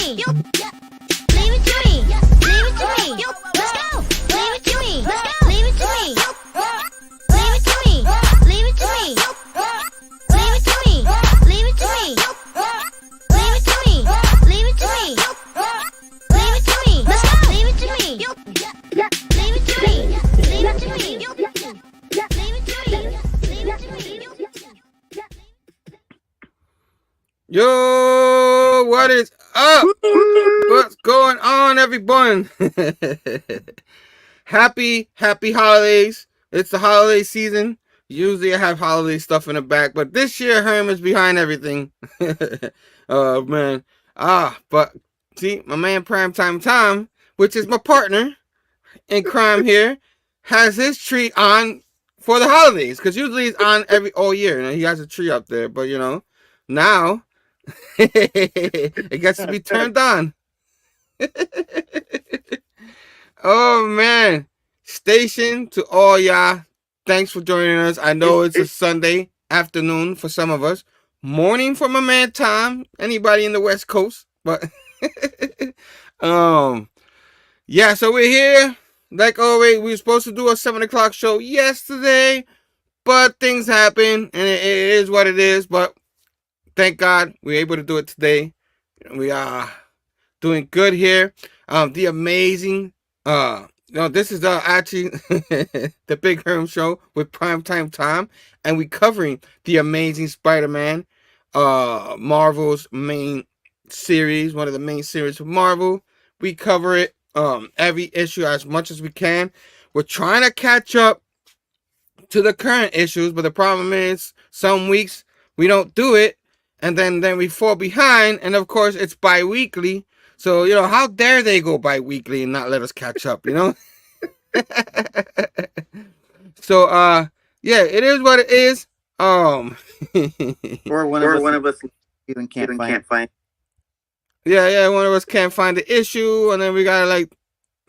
me. Leave it to me. Leave it to me. Let's go. Leave it to me. Let's go. Leave it to me. Leave it to me. Leave it to me. Leave it to me. Leave it to me. Leave it to me. Leave it to me. Leave it to me. Let's go. Leave it to me. Leave it to me. Leave it to me. Leave it to me. Leave it to me. Yo, what is up? What's going on, everyone? Happy holidays. It's the holiday season. Usually I have holiday stuff in the back, but this year Herm is behind everything. Oh, man. But see, my man Primetime, which is my partner in crime here, has his tree on for the holidays, because usually it's on all year, and he has a tree up there, but you know, now it gets to be turned on. Oh man, station to all y'all, thanks for joining us. I know it's a Sunday afternoon for some of us, morning for my man Tom, anybody in the West Coast, but yeah, so we're here like always. We were supposed to do a 7 o'clock show yesterday, but things happen, and it is what it is. But thank God we're able to do it today. We are doing good here. The amazing, this is actually the Big Herm Show with Primetime Time, and we covering the Amazing Spider-Man, Marvel's main series, one of the main series of Marvel. We cover it, every issue as much as we can. We're trying to catch up to the current issues, but the problem is some weeks we don't do it, and then we fall behind, and of course it's bi-weekly. So, you know, how dare they go bi-weekly and not let us catch up, you know? So, yeah, it is what it is. Or one of us even can't find. Yeah, one of us can't find the issue, and then we gotta like,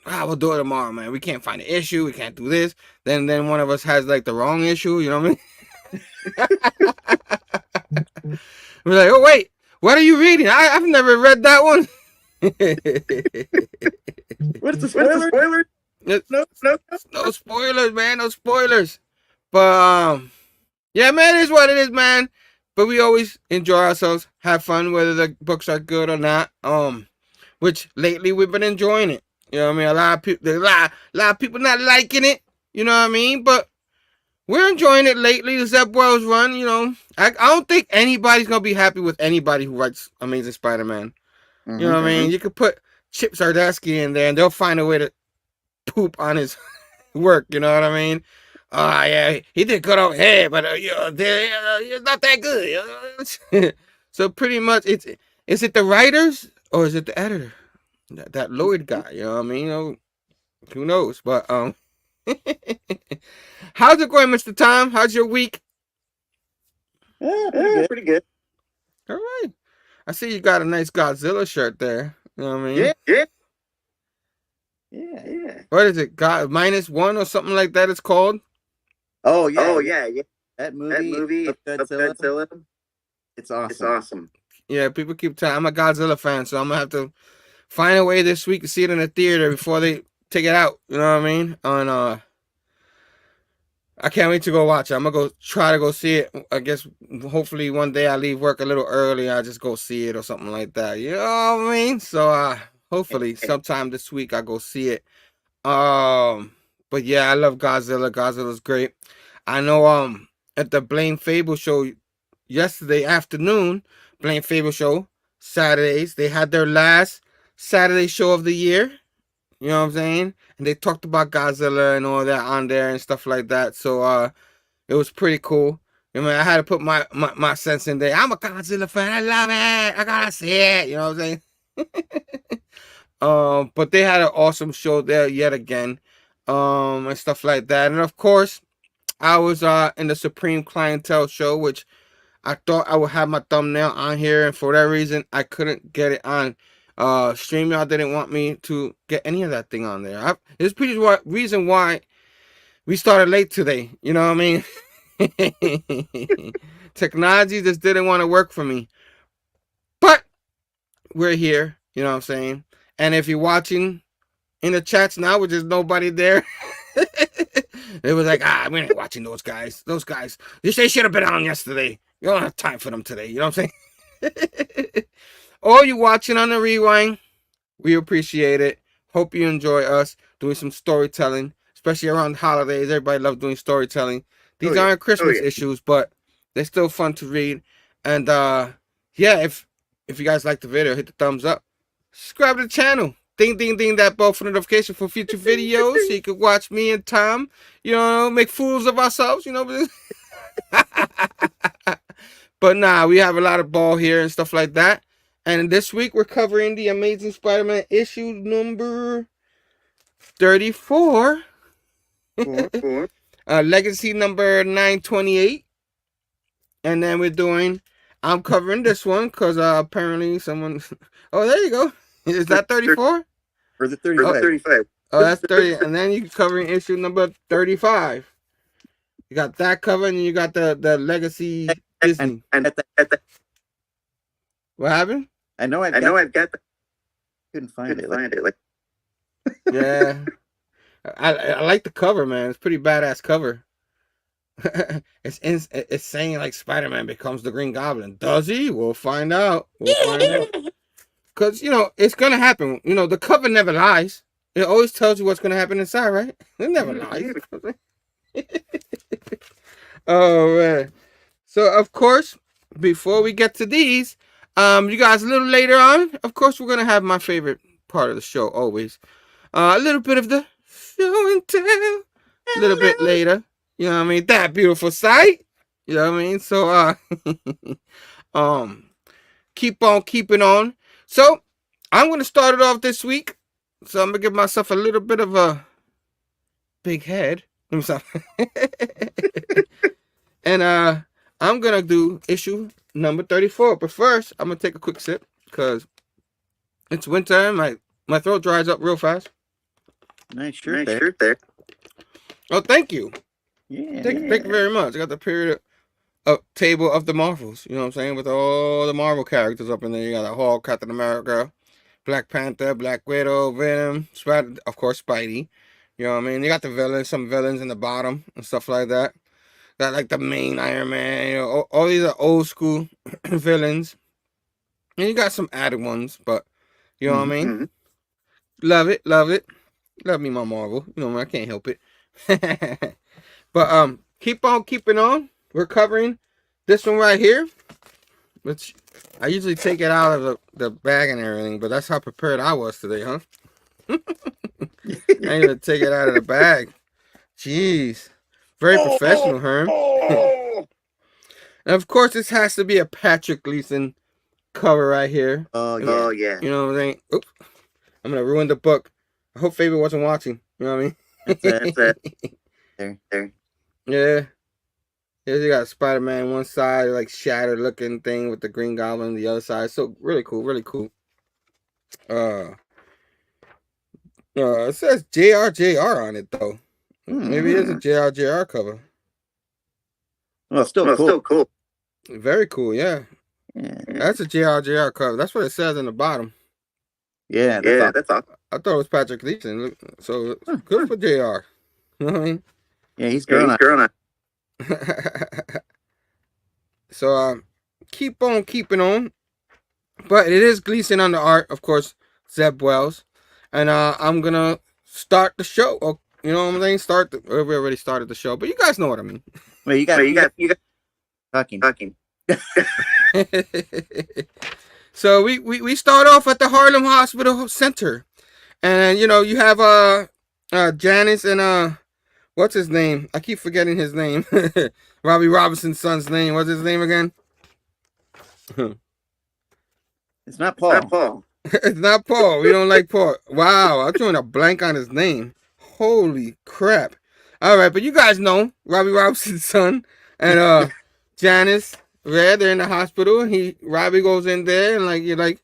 we'll do it tomorrow, man. We can't find the issue, we can't do this. Then one of us has like the wrong issue, you know what I mean? We're like, oh wait, what are you reading? I've never read that one. What's the spoiler? No spoilers, man. No spoilers. But yeah, man, it is what it is, man. But we always enjoy ourselves, have fun, whether the books are good or not. Which lately we've been enjoying it. You know what I mean? A lot of people not liking it. You know what I mean? But we're enjoying it lately. The Zeb Wells run, you know. I don't think anybody's gonna be happy with anybody who writes Amazing Spider-Man. You know what I mean? You could put Chip Zdarsky in there, and they'll find a way to poop on his work. You know what I mean? Yeah, he did good over here, but it's not that good. So pretty much, is it the writers or is it the editor? That Lloyd guy. You know what I mean? You know, who knows? But how's it going, Mr. Tom? How's your week? Pretty good. All right. I see you got a nice Godzilla shirt there. You know what I mean? Yeah. What is it? God -1 or something like that it's called? Oh yeah. That movie of Godzilla. It's awesome. Yeah, people keep telling I'm a Godzilla fan, so I'm gonna have to find a way this week to see it in the theater before they take it out. You know what I mean? I can't wait to go watch it. I'm gonna try to go see it. I guess hopefully one day I leave work a little early. I just go see it or something like that. You know what I mean? So hopefully sometime this week I go see it. But yeah, I love Godzilla. Godzilla's great. I know at the Blaine Fable show yesterday afternoon, Blaine Fable show, Saturdays, they had their last Saturday show of the year. You know what I'm saying? And they talked about Godzilla and all that on there and stuff like that. So it was pretty cool. I mean, I had to put my sense in there. I'm a Godzilla fan. I love it. I gotta see it. You know what I'm saying? But they had an awesome show there yet again. And stuff like that. And of course, I was in the Supreme Clientele show, which I thought I would have my thumbnail on here, and for that reason I couldn't get it on. StreamYard didn't want me to get any of that thing on there. It's pretty reason why we started late today. You know what I mean? Technology just didn't want to work for me. But we're here. You know what I'm saying? And if you're watching in the chats now, which is nobody there, it was like, we ain't watching those guys. Those guys, they should have been on yesterday. You don't have time for them today. You know what I'm saying? Or you watching on the rewind, we appreciate it. Hope you enjoy us doing some storytelling, especially around holidays. Everybody loves doing storytelling. These aren't Christmas issues, but they're still fun to read. And yeah, if you guys like the video, hit the thumbs up. Subscribe to the channel. Ding, ding, ding that bell for notification for future videos. So you can watch me and Tom, make fools of ourselves, But nah, we have a lot of ball here and stuff like that. And this week we're covering the Amazing Spider-Man issue number 34. Legacy number 928. And then I'm covering this one because apparently someone... Oh, there you go. Is that 34? For the 35. Oh, that's 30. And then you're covering issue number 35. You got that cover, and you got the Legacy Disney. And What happened? I know I've got that. Couldn't find it. Yeah. I like the cover, man. It's pretty badass cover. It's saying like Spider-Man becomes the Green Goblin. Does he? We'll find out. Because, it's going to happen. The cover never lies. It always tells you what's going to happen inside, right? It never lies. Oh, man. So, of course, before we get to these, you guys, a little later on, of course, we're going to have my favorite part of the show, always. A little bit of the show and tell. A little bit later. You know what I mean? That beautiful sight. You know what I mean? So, keep on keeping on. So, I'm going to start it off this week. So, I'm going to give myself a little bit of a big head. And, I'm going to do issue number 34. But first, I'm going to take a quick sip because it's winter and my throat dries up real fast. Nice shirt there. Oh, thank you. Yeah. Thank you very much. I got the period table of the Marvels. You know what I'm saying? With all the Marvel characters up in there. You got the Hulk, Captain America, Black Panther, Black Widow, Venom, of course, Spidey. You know what I mean? You got the villains, some villains in the bottom and stuff like that. Got like the main Iron Man. All these are old school villains. And you got some added ones, but you know what I mean? Mm-hmm. Love it. Love me, my Marvel. I can't help it. But keep on keeping on. We're covering this one right here, which I usually take it out of the bag and everything, but that's how prepared I was today, huh? I ain't gonna take it out of the bag. Jeez. Very professional, Herm. And of course, this has to be a Patrick Gleason cover right here. Oh, yeah. You know what I'm saying? Oops. I'm gonna ruin the book. I hope Faber wasn't watching. You know what I mean? That's it. There. Yeah. Here's you got Spider-Man one side, like shattered looking thing with the Green Goblin on the other side. So really cool. It says JRJR on it though. Maybe it's a JRJR cover. Well, still cool. Very cool, yeah. That's a JRJR cover. That's what it says in the bottom. Yeah, that's awesome. I thought it was Patrick Gleason. So good for JR. You know what I mean? Yeah, he's growing up. So keep on keeping on. But it is Gleason on the art, of course, Zeb Wells. And I'm gonna start the show. You know what I'm saying? We already started the show, but you guys know what I mean. Well, you got talking. So we start off at the Harlem Hospital Center. And you have Janice and what's his name? I keep forgetting his name. Robbie Robinson's son's name. What's his name again? It's not Paul. It's not Paul. We don't like Paul. Wow, I'm throwing a blank on his name. Holy crap. All right, but you guys know Robbie Robinson's son and Janice. They're in the hospital. Robbie goes in there and you're like,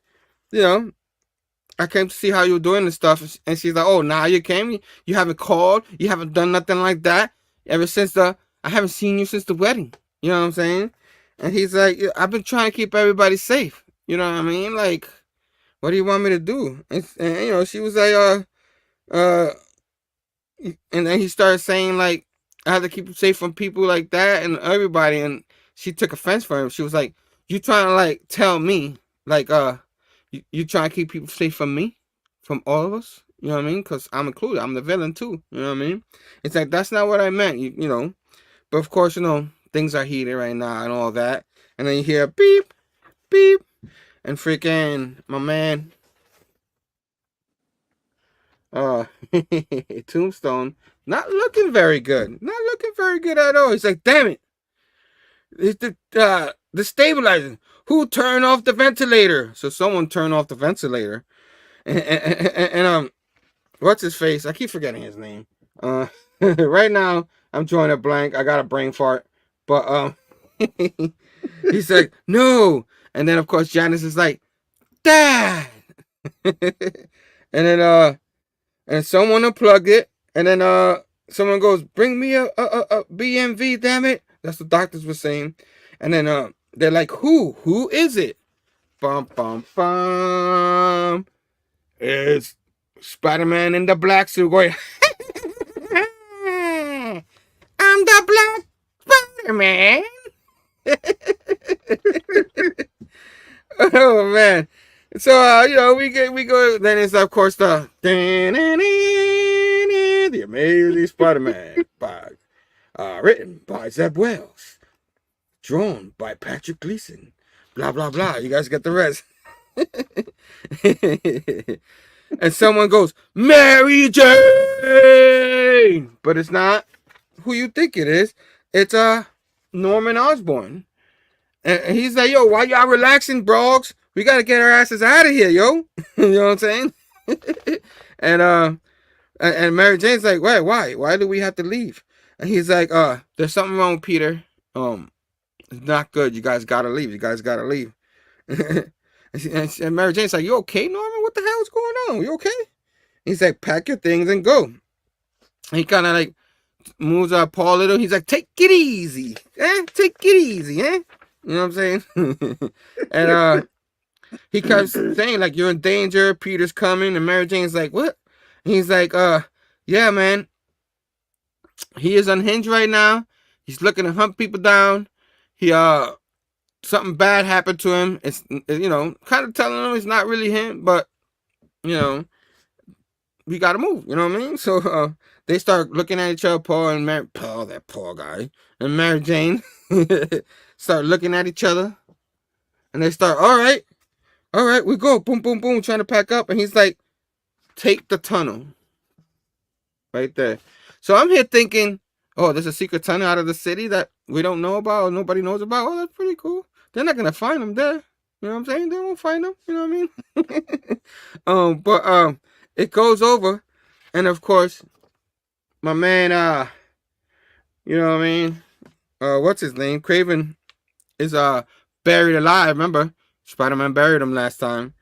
I came to see how you were doing and stuff. And she's like, oh, now you came? You haven't called? You haven't done nothing like that? Ever since I haven't seen you since the wedding. You know what I'm saying? And he's like, I've been trying to keep everybody safe. You know what I mean? Like, what do you want me to do? And she was like, uh, and then he started saying like, I have to keep it safe from people like that and everybody. And she took offense for him. She was like, you trying to like tell me like, you trying to keep people safe from me, from all of us? You know what I mean? Because I'm included. I'm the villain too. You know what I mean? It's like, that's not what I meant. You know, but of course, things are heated right now and all that. And then you hear beep, beep, and freaking my man, Tombstone, not looking very good. Not looking very good at all. He's like, damn it. It's the stabilizer. Who turned off the ventilator? So someone turned off the ventilator. And what's his face? I keep forgetting his name. Right now I'm drawing a blank. I got a brain fart. But he's like, no. And then of course Janice is like, Dad. And then and someone unplugged it. And then someone goes, bring me a BMV, damn it. That's what doctors were saying. And then they're like, who? Who is it? Bum bum bum. It's Spider-Man in the black suit going, I'm the Black Spider-Man. Oh man. So we go. Then it's of course the Amazing Spider-Man by written by Zeb Wells, drawn by Patrick Gleason. Blah blah blah. You guys get the rest. And someone goes, Mary Jane, but it's not who you think it is. It's Norman Osborn. And he's like, yo, why y'all relaxing, brogs? We gotta get our asses out of here, yo. You know what I'm saying? And Mary Jane's like, wait, why? Why do we have to leave? And he's like, there's something wrong with Peter. It's not good. You guys gotta leave. You guys gotta leave. And Mary Jane's like, you okay, Norman? What the hell's going on? You okay? He's like, pack your things and go. And he kind of like moves Paul a little. He's like, take it easy. Take it easy, eh? You know what I'm saying? And he kept saying, like, you're in danger. Peter's coming. And Mary Jane's like, what? And he's like, yeah, man. He is unhinged right now. He's looking to hunt people down. He, something bad happened to him. It's, kind of telling him it's not really him, but, we got to move. You know what I mean? So, they start looking at each other, Paul and Mary, Paul, that poor guy, and Mary Jane start looking at each other, and they start, all right, we go, boom, boom, boom, trying to pack up, and he's like, take the tunnel, right there. So I'm here thinking, oh, there's a secret tunnel out of the city that we don't know about, or nobody knows about. Oh, that's pretty cool. They're not gonna find him there. You know what I'm saying? They won't find him. You know what I mean? But it goes over, and of course, my man, you know what I mean? What's his name? Craven is buried alive. Remember, Spider-Man buried him last time.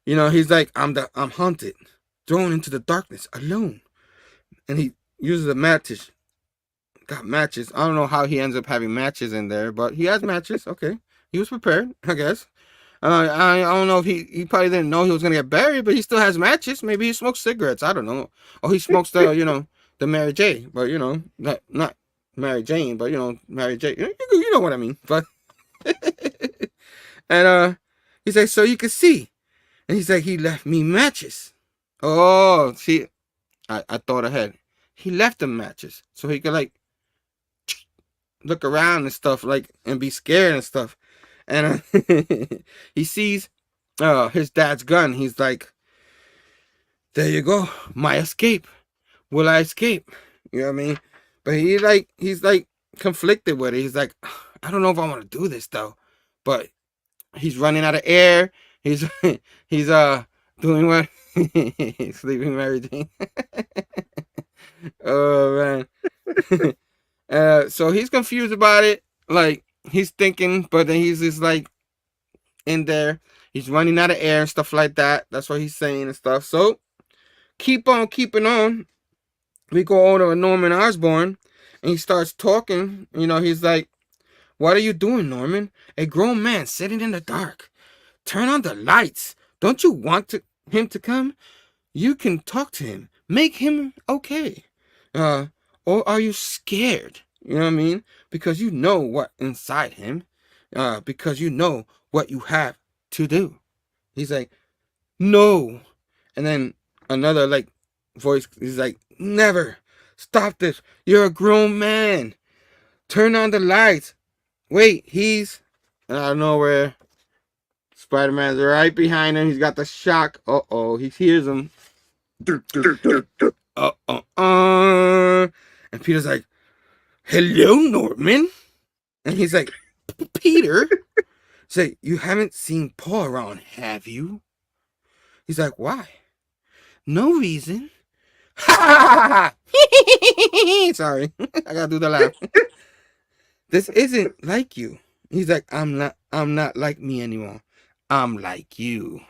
He's like, I'm haunted, thrown into the darkness alone, and he uses a match. Got matches. I don't know how he ends up having matches in there, but he has matches. Okay, he was prepared, I guess. I don't know if he probably didn't know he was gonna get buried, but he still has matches. Maybe he smokes cigarettes. I don't know. Or he smokes the the Mary J, but not Mary Jane, but Mary J. You know what I mean. But and he's like, so you can see, and he's like, he left me matches. Oh, see, I thought ahead. He left them matches so he could like look around and stuff, like, and be scared and stuff. And he sees his dad's gun. He's like, there you go, my escape. Will I escape? You know what I mean? But he's like conflicted with it. He's like, I don't know if I want to do this though. But he's running out of air. He's doing what? Sleeping Mary Jane. Oh man. So he's confused about it. Like, he's thinking, but then he's just like in there. He's running out of air and stuff like that. That's what he's saying and stuff. So keep on keeping on. We go over to Norman Osborn, and he starts talking. He's like, what are you doing, Norman? A grown man sitting in the dark. Turn on the lights. Don't you want him to come? You can talk to him. Make him okay. Or are you scared? You know what I mean? Because you know what inside him. Because you know what you have to do. He's like, no. And then another like voice is like, never. Stop this. You're a grown man. Turn on the lights. Wait, he's... And out of nowhere, Spider-Man's right behind him. He's got the shock. Uh-oh. He hears him. And Peter's like, hello, Norman. And he's like, Peter? Say, you haven't seen Paul around, have you? He's like, why? No reason. Ha! Sorry. I gotta do the laugh. This isn't like you. He's like, I'm not like me anymore. I'm like you.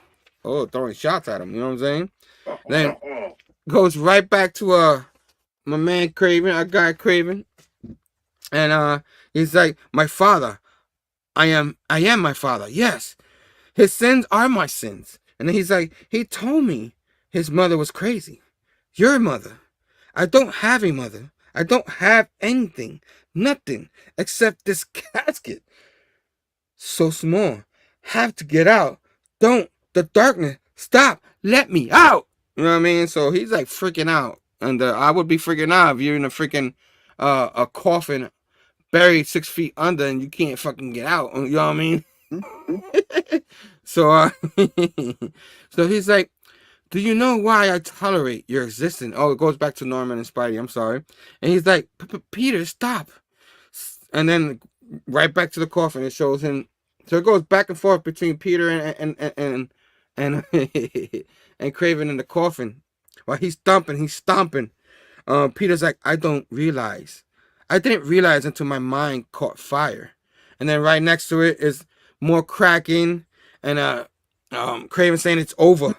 Oh, throwing shots at him, you know what I'm saying? Then goes right back to my man Craven, our guy Craven. And he's like, my father. I am my father. Yes. His sins are my sins. And then he's like, he told me his mother was crazy. Your mother. I don't have a mother. I don't have anything. Nothing. Except this casket. So small. Have to get out. Don't. The darkness. Stop. Let me out. You know what I mean? So he's like freaking out. And I would be freaking out if you're in a freaking a coffin buried 6 feet under and you can't fucking get out. You know what I mean? So so he's like, do you know why I tolerate your existence? Oh, it goes back to Norman and Spidey. I'm sorry. And he's like, Peter, stop. And then right back to the coffin. It shows him. So it goes back and forth between Peter and and Craven in the coffin. While he's stomping. Peter's like, I didn't realize until my mind caught fire. And then right next to it is more cracking and Craven saying it's over.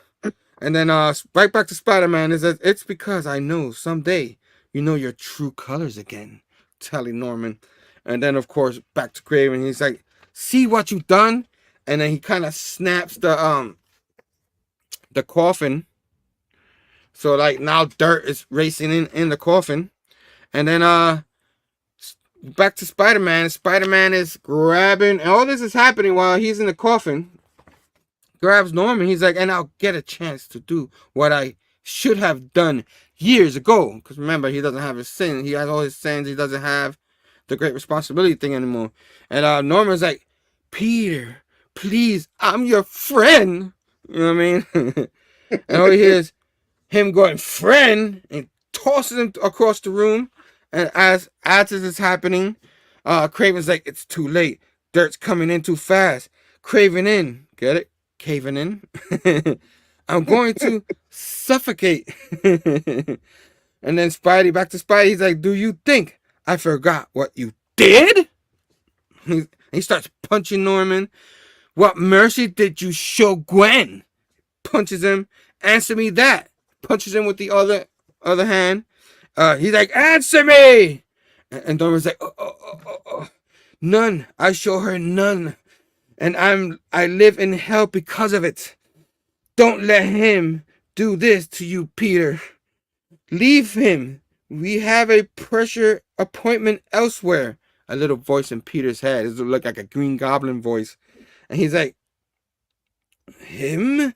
And then right back to Spider-Man is that it's because I know someday you know your true colors again, telling Norman. And then of course back to Craven. He's like, see what you've done? And then he kind of snaps the coffin. So like now dirt is racing in the coffin. And then back to Spider-Man. Spider-Man is grabbing, and all this is happening while he's in the coffin. Grabs Norman. He's like, and I'll get a chance to do what I should have done years ago. Because remember, he doesn't have his sin. He has all his sins. He doesn't have the great responsibility thing anymore. And Norman's like, Peter, please, I'm your friend. You know what I mean? And all he hears him going, friend, and tosses him across the room. And as this is happening, Craven's like, it's too late. Dirt's coming in too fast. Craven in. Get it? Caving in. I'm going to suffocate. And then Spidey, back to Spidey, he's like, do you think I forgot what you did? He starts punching Norman. What mercy did you show Gwen? Punches him. Answer me that. Punches him with the other hand. He's like, answer me! And Norman's like, oh. None. I show her none. And I live in hell because of it. Don't let him do this to you, Peter. Leave him. We have a pressure appointment elsewhere. A little voice in Peter's head. It looked like a Green Goblin voice. And he's like, him?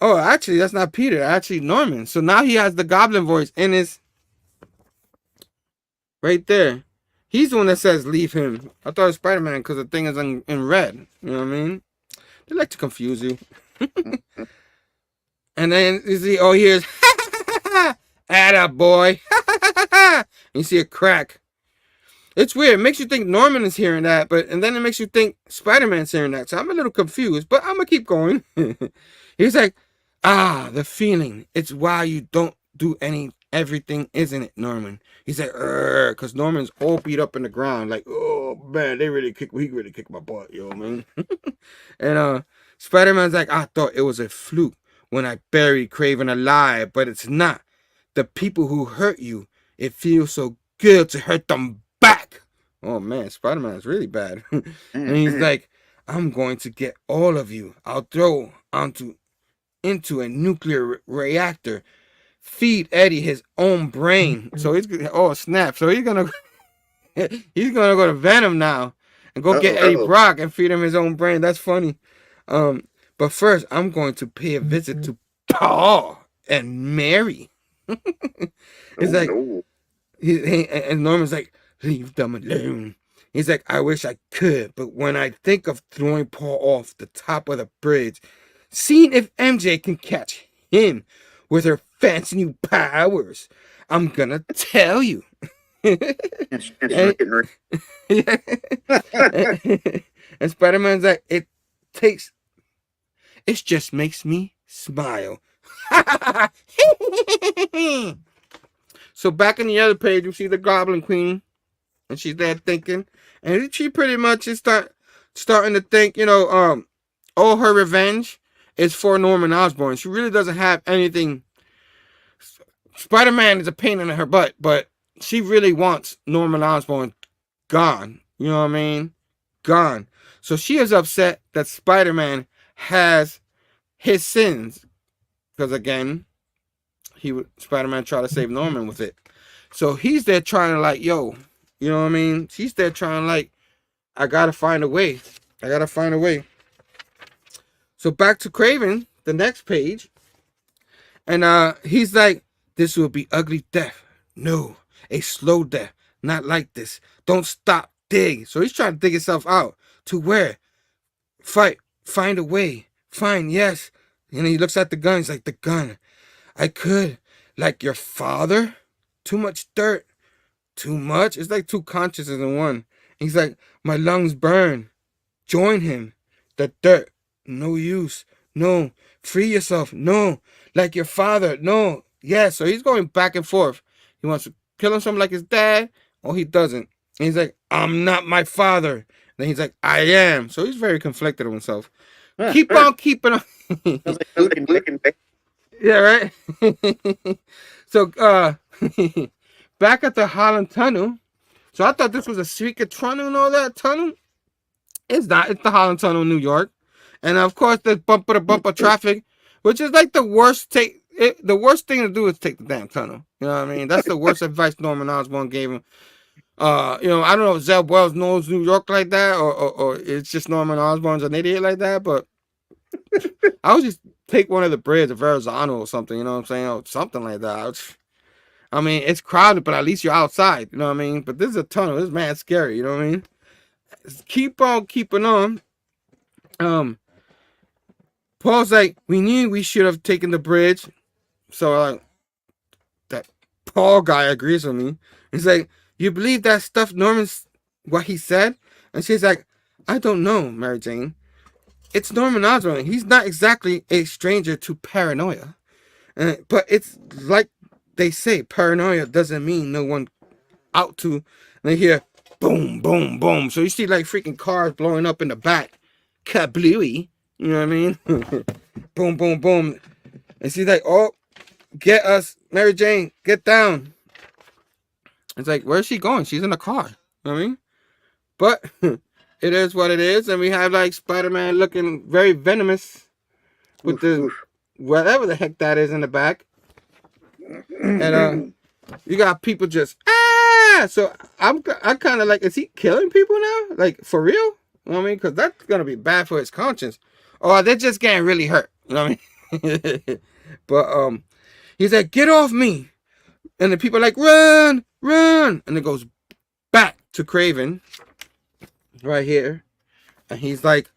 Oh, actually, that's not Peter. Actually, Norman. So now he has the Goblin voice in his... Right there. He's the one that says leave him. I thought it was Spider-Man because the thing is in red. You know what I mean? They like to confuse you. And then you see, oh, here's atta boy. You see a crack. It's weird. It makes you think Norman is hearing that, and then it makes you think Spider-Man's hearing that. So I'm a little confused, but I'm gonna keep going. He's like, the feeling. It's why you don't do everything, isn't it, Norman? He's like, because Norman's all beat up in the ground. Like, oh man, he really kicked my butt, yo, man. And Spider-Man's like, I thought it was a fluke when I buried Craven alive, but it's not. The people who hurt you, it feels so good to hurt them back. Oh man, Spider-Man is really bad. And he's like, I'm going to get all of you. I'll throw onto into a nuclear reactor, feed Eddie his own brain. So he's snap. So he's gonna go to Venom now and go get Eddie Brock and feed him his own brain. That's funny. But first I'm going to pay a visit to Paul and Mary. It's and Norman's like, leave them alone. He's like, I wish I could, but when I think of throwing Paul off the top of the bridge, seeing if MJ can catch him with her fancy new powers, I'm gonna tell you. And Spider-Man's like, it just makes me smile. So back in the other page, you see the Goblin Queen, and she's there thinking, and she pretty much is starting to think, all her revenge is for Norman Osborn. She really doesn't have anything. Spider-Man is a pain in her butt, but she really wants Norman Osborn gone. You know what I mean? Gone. So she is upset that Spider-Man has his sins, because again, Spider-Man tried to save Norman with it. So he's there trying to like, yo, you know what I mean? She's there trying to like, I gotta find a way. So back to Craven, the next page. And he's like, this will be ugly death. No, a slow death. Not like this. Don't stop, dig. So he's trying to dig himself out. To where? Fight. Find a way. Find, yes. And he looks at the gun. He's like, the gun. I could. Like your father? Too much dirt. Too much? It's like two consciences in one. He's like, my lungs burn. Join him. The dirt. No use. No. Free yourself. No. Like your father. No. Yeah, so he's going back and forth. He wants to kill himself like his dad, or he doesn't. And he's like, I'm not my father. And then he's like, I am. So he's very conflicted with himself. Keep on keeping on. Yeah, right? So, back at the Holland Tunnel. So I thought this was a secret tunnel and all that tunnel. It's not. It's the Holland Tunnel in New York. And of course, there's bumper-to-bumper traffic, which is like the worst the worst thing to do is take the damn tunnel. You know what I mean? That's the worst advice Norman Osborn gave him. I don't know if Zeb Wells knows New York like that, or it's just Norman Osborn's an idiot like that, but I would just take one of the bridges of Verrazano or something, you know what I'm saying? Or something like that. I mean, it's crowded, but at least you're outside, you know what I mean? But this is a tunnel. This is mad scary, you know what I mean? Keep on keeping on. Paul's like, we knew we should have taken the bridge. So that Paul guy agrees with me. He's like, you believe that stuff Norman's what he said? And she's like, I don't know, Mary Jane. It's Norman Osborn. He's not exactly a stranger to paranoia. But it's like they say, paranoia doesn't mean no one out to. And they hear boom, boom, boom. So you see like freaking cars blowing up in the back. Kablooey. You know what I mean? Boom, boom, boom. And she's like, oh, get us, Mary Jane, get down. It's like, where's she going? She's in the car. You know what I mean? But it is what it is. And we have like Spider-Man looking very venomous with the whatever the heck that is in the back. And you got people just so I kind of like, is he killing people now? Like for real? You know what I mean? Because that's gonna be bad for his conscience. Or they're just getting really hurt. You know what I mean? But he's like, get off me. And the people are like, run, run. And it goes back to Craven right here. And he's like,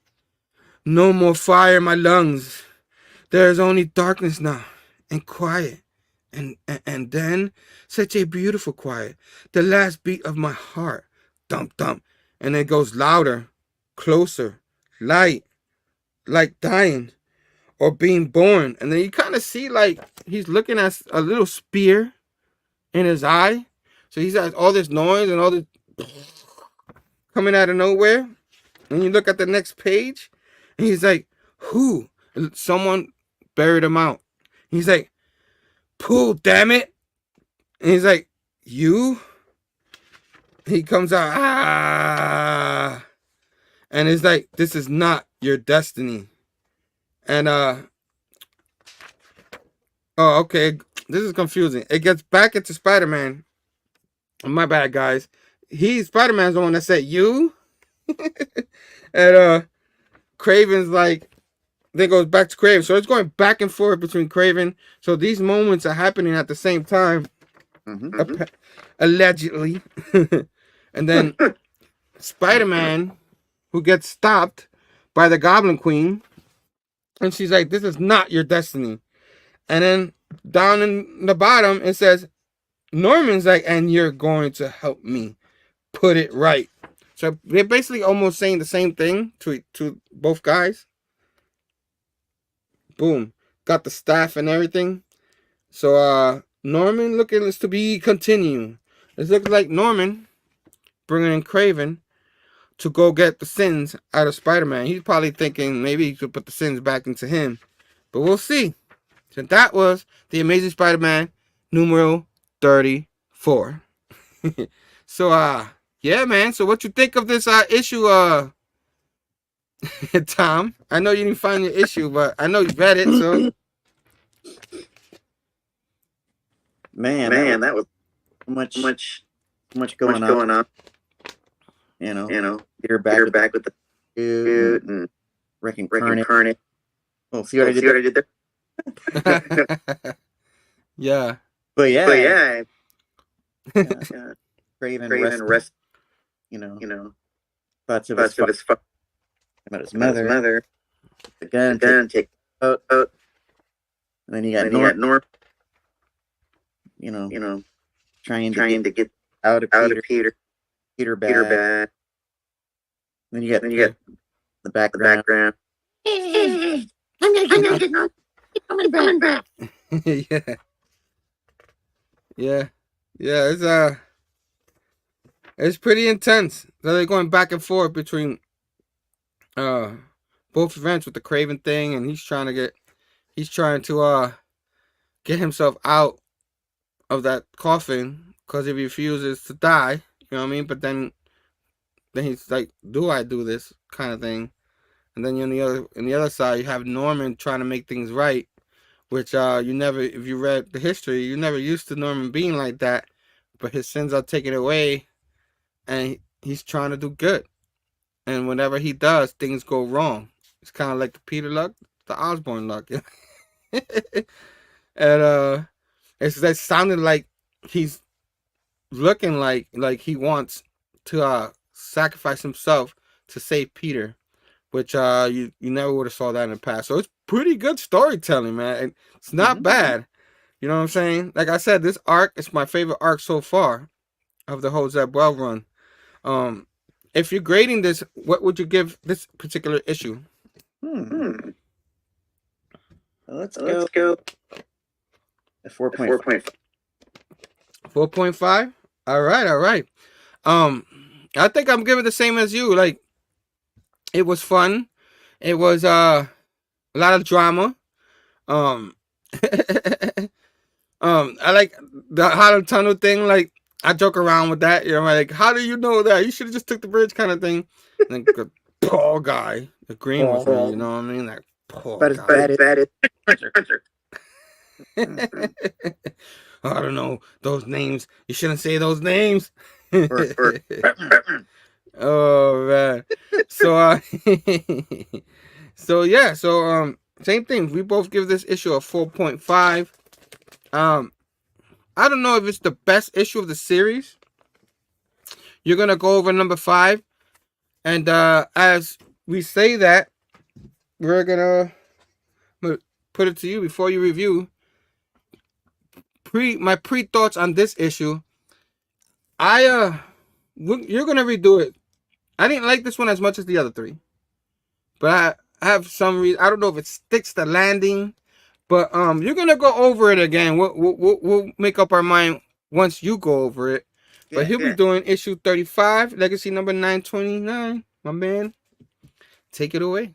no more fire in my lungs. There is only darkness now and quiet. And then such a beautiful quiet. The last beat of my heart. Thump, thump. And it goes louder, closer, light, like dying or being born. And then you kind of see like he's looking at a little spear in his eye. So he's got all this noise and all this coming out of nowhere. And you look at the next page and he's like, who? Someone buried him out. He's like, Pooh, damn it. And he's like, you? He comes out, and it's like, this is not your destiny. And oh, okay, this is confusing. It gets back into Spider-Man. My bad, guys. Spider-Man's the one that said you. And Craven's like, then goes back to Craven. So it's going back and forth between Craven. So these moments are happening at the same time, allegedly. And then Spider-Man, who gets stopped by the Goblin Queen, and she's like, "This is not your destiny." And then down in the bottom, it says, Norman's like, "And you're going to help me put it right." So they're basically almost saying the same thing to both guys. Boom. Got the staff and everything. So Norman looking to be continued. It looks like Norman bringing in Craven to go get the sins out of Spider-Man. He's probably thinking maybe he could put the sins back into him. But we'll see. So that was The Amazing Spider-Man numero 34. So yeah, man. So what you think of this issue, Tom? I know you didn't find your issue, but I know you read it, so Man, that was much going on. You know, Peter back with the dude and wrecking Carnage. Oh, see what I did there? yeah. But yeah. Craven rest. You know, thoughts of his about his mother. The gun, take out. And then you got Norm. You know, trying to get out of Peter back. Then you got the background. I'm gonna get Yeah, it's pretty intense. So they're going back and forth between both events with the Craven thing, and he's trying to get himself out of that coffin because he refuses to die. You know what I mean? But then he's like, "Do I do this?" kind of thing. And then on the other side, you have Norman trying to make things right, which you never, if you read the history, you never used to Norman being like that. But his sins are taken away, and he's trying to do good. And whenever he does, things go wrong. It's kind of like the Peter luck, the Osborn luck. And it sounded like he's looking like he wants to sacrifice himself to save Peter, which you never would have saw that in the past. So it's pretty good storytelling, man. And it's not bad. You know what I'm saying? Like I said, this arc is my favorite arc so far of the whole Zeb Wells run. If you're grading this, what would you give this particular issue? Let's go. A 4.5. 4.5? All right. I think I'm giving the same as you. Like, it was fun. It was a lot of drama. I like the hollow tunnel thing. Like, I joke around with that. You know, like, how do you know that? You should have just took the bridge, kind of thing. And the poor guy agreeing with me. You know what I mean? Like, poor guy. I don't know those names. You shouldn't say those names. Oh man. So same thing. We both give this issue a 4.5. I don't know if it's the best issue of the series. You're gonna go over number 5, and as we say that, we're gonna put it to you before you review. My pre-thoughts on this issue. You're gonna redo it. I didn't like this one as much as the other 3, but I have some reason. I don't know if it sticks the landing, but you're gonna go over it again. We'll make up our mind once you go over it. But he'll be doing issue 35, legacy number 929. My man, take it away.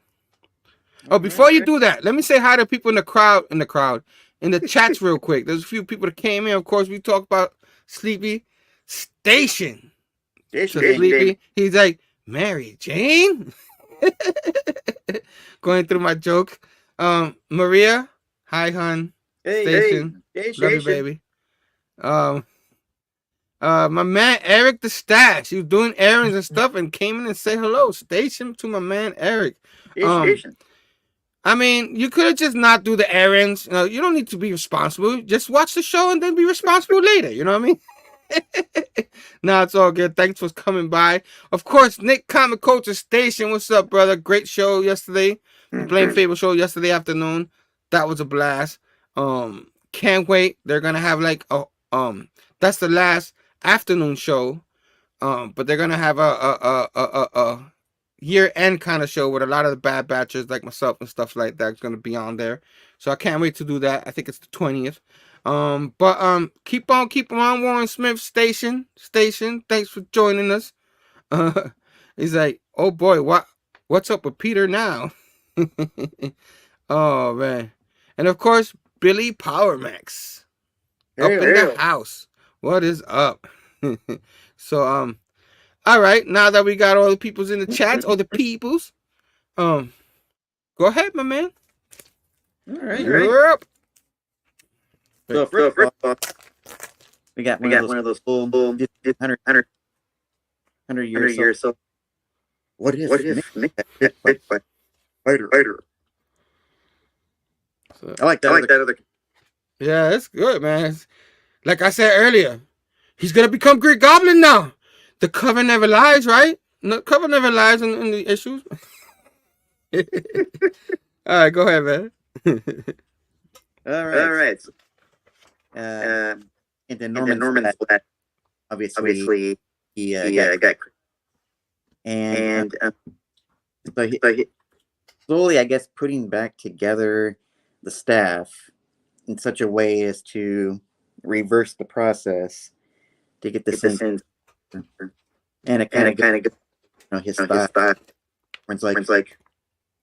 Oh, before you do that, let me say hi to people in the crowd. In the chats real quick. There's a few people that came in. Of course, we talked about Sleepy Station. Sleepy. He's like, Mary Jane? Going through my joke. Maria, hi, hun. Hey, Station, hey, love you, baby. My man Eric the Stash. He was doing errands and stuff and came in and said hello. Station to my man Eric. Station. I mean, you could have just not do the errands. You don't need to be responsible. Just watch the show and then be responsible later. You know what I mean? No, it's all good. Thanks for coming by. Of course, Nick Comic Culture Station. What's up, brother? Great show yesterday. The Blame Fable show yesterday afternoon. That was a blast. Can't wait. They're gonna have like that's the last afternoon show. But they're gonna have a year-end kind of show with a lot of the bad batches like myself and stuff like that's gonna be on there. So I can't wait to do that. I think it's the 20th. Keep on Warren Smith Station. Thanks for joining us. He's like, oh boy, what's up with Peter now? Oh man. And of course, Billy Power Max. Up in the house. What is up? So all right, now that we got all the peoples in the chats, all the peoples, go ahead, my man. All right. You're up. So first of all, we got one of those full 100 years. So what if Nick fighter? So, I like that other. yeah, that's good, man. Like I said earlier, he's gonna become Green Goblin now. The cover never lies, right? No, cover never lies in the issues. All right, go ahead, man. All right. Into Norman's flat. Obviously, he got and so he slowly, I guess, putting back together the staff in such a way as to reverse the process to get this in. And it kind of his thought. It's like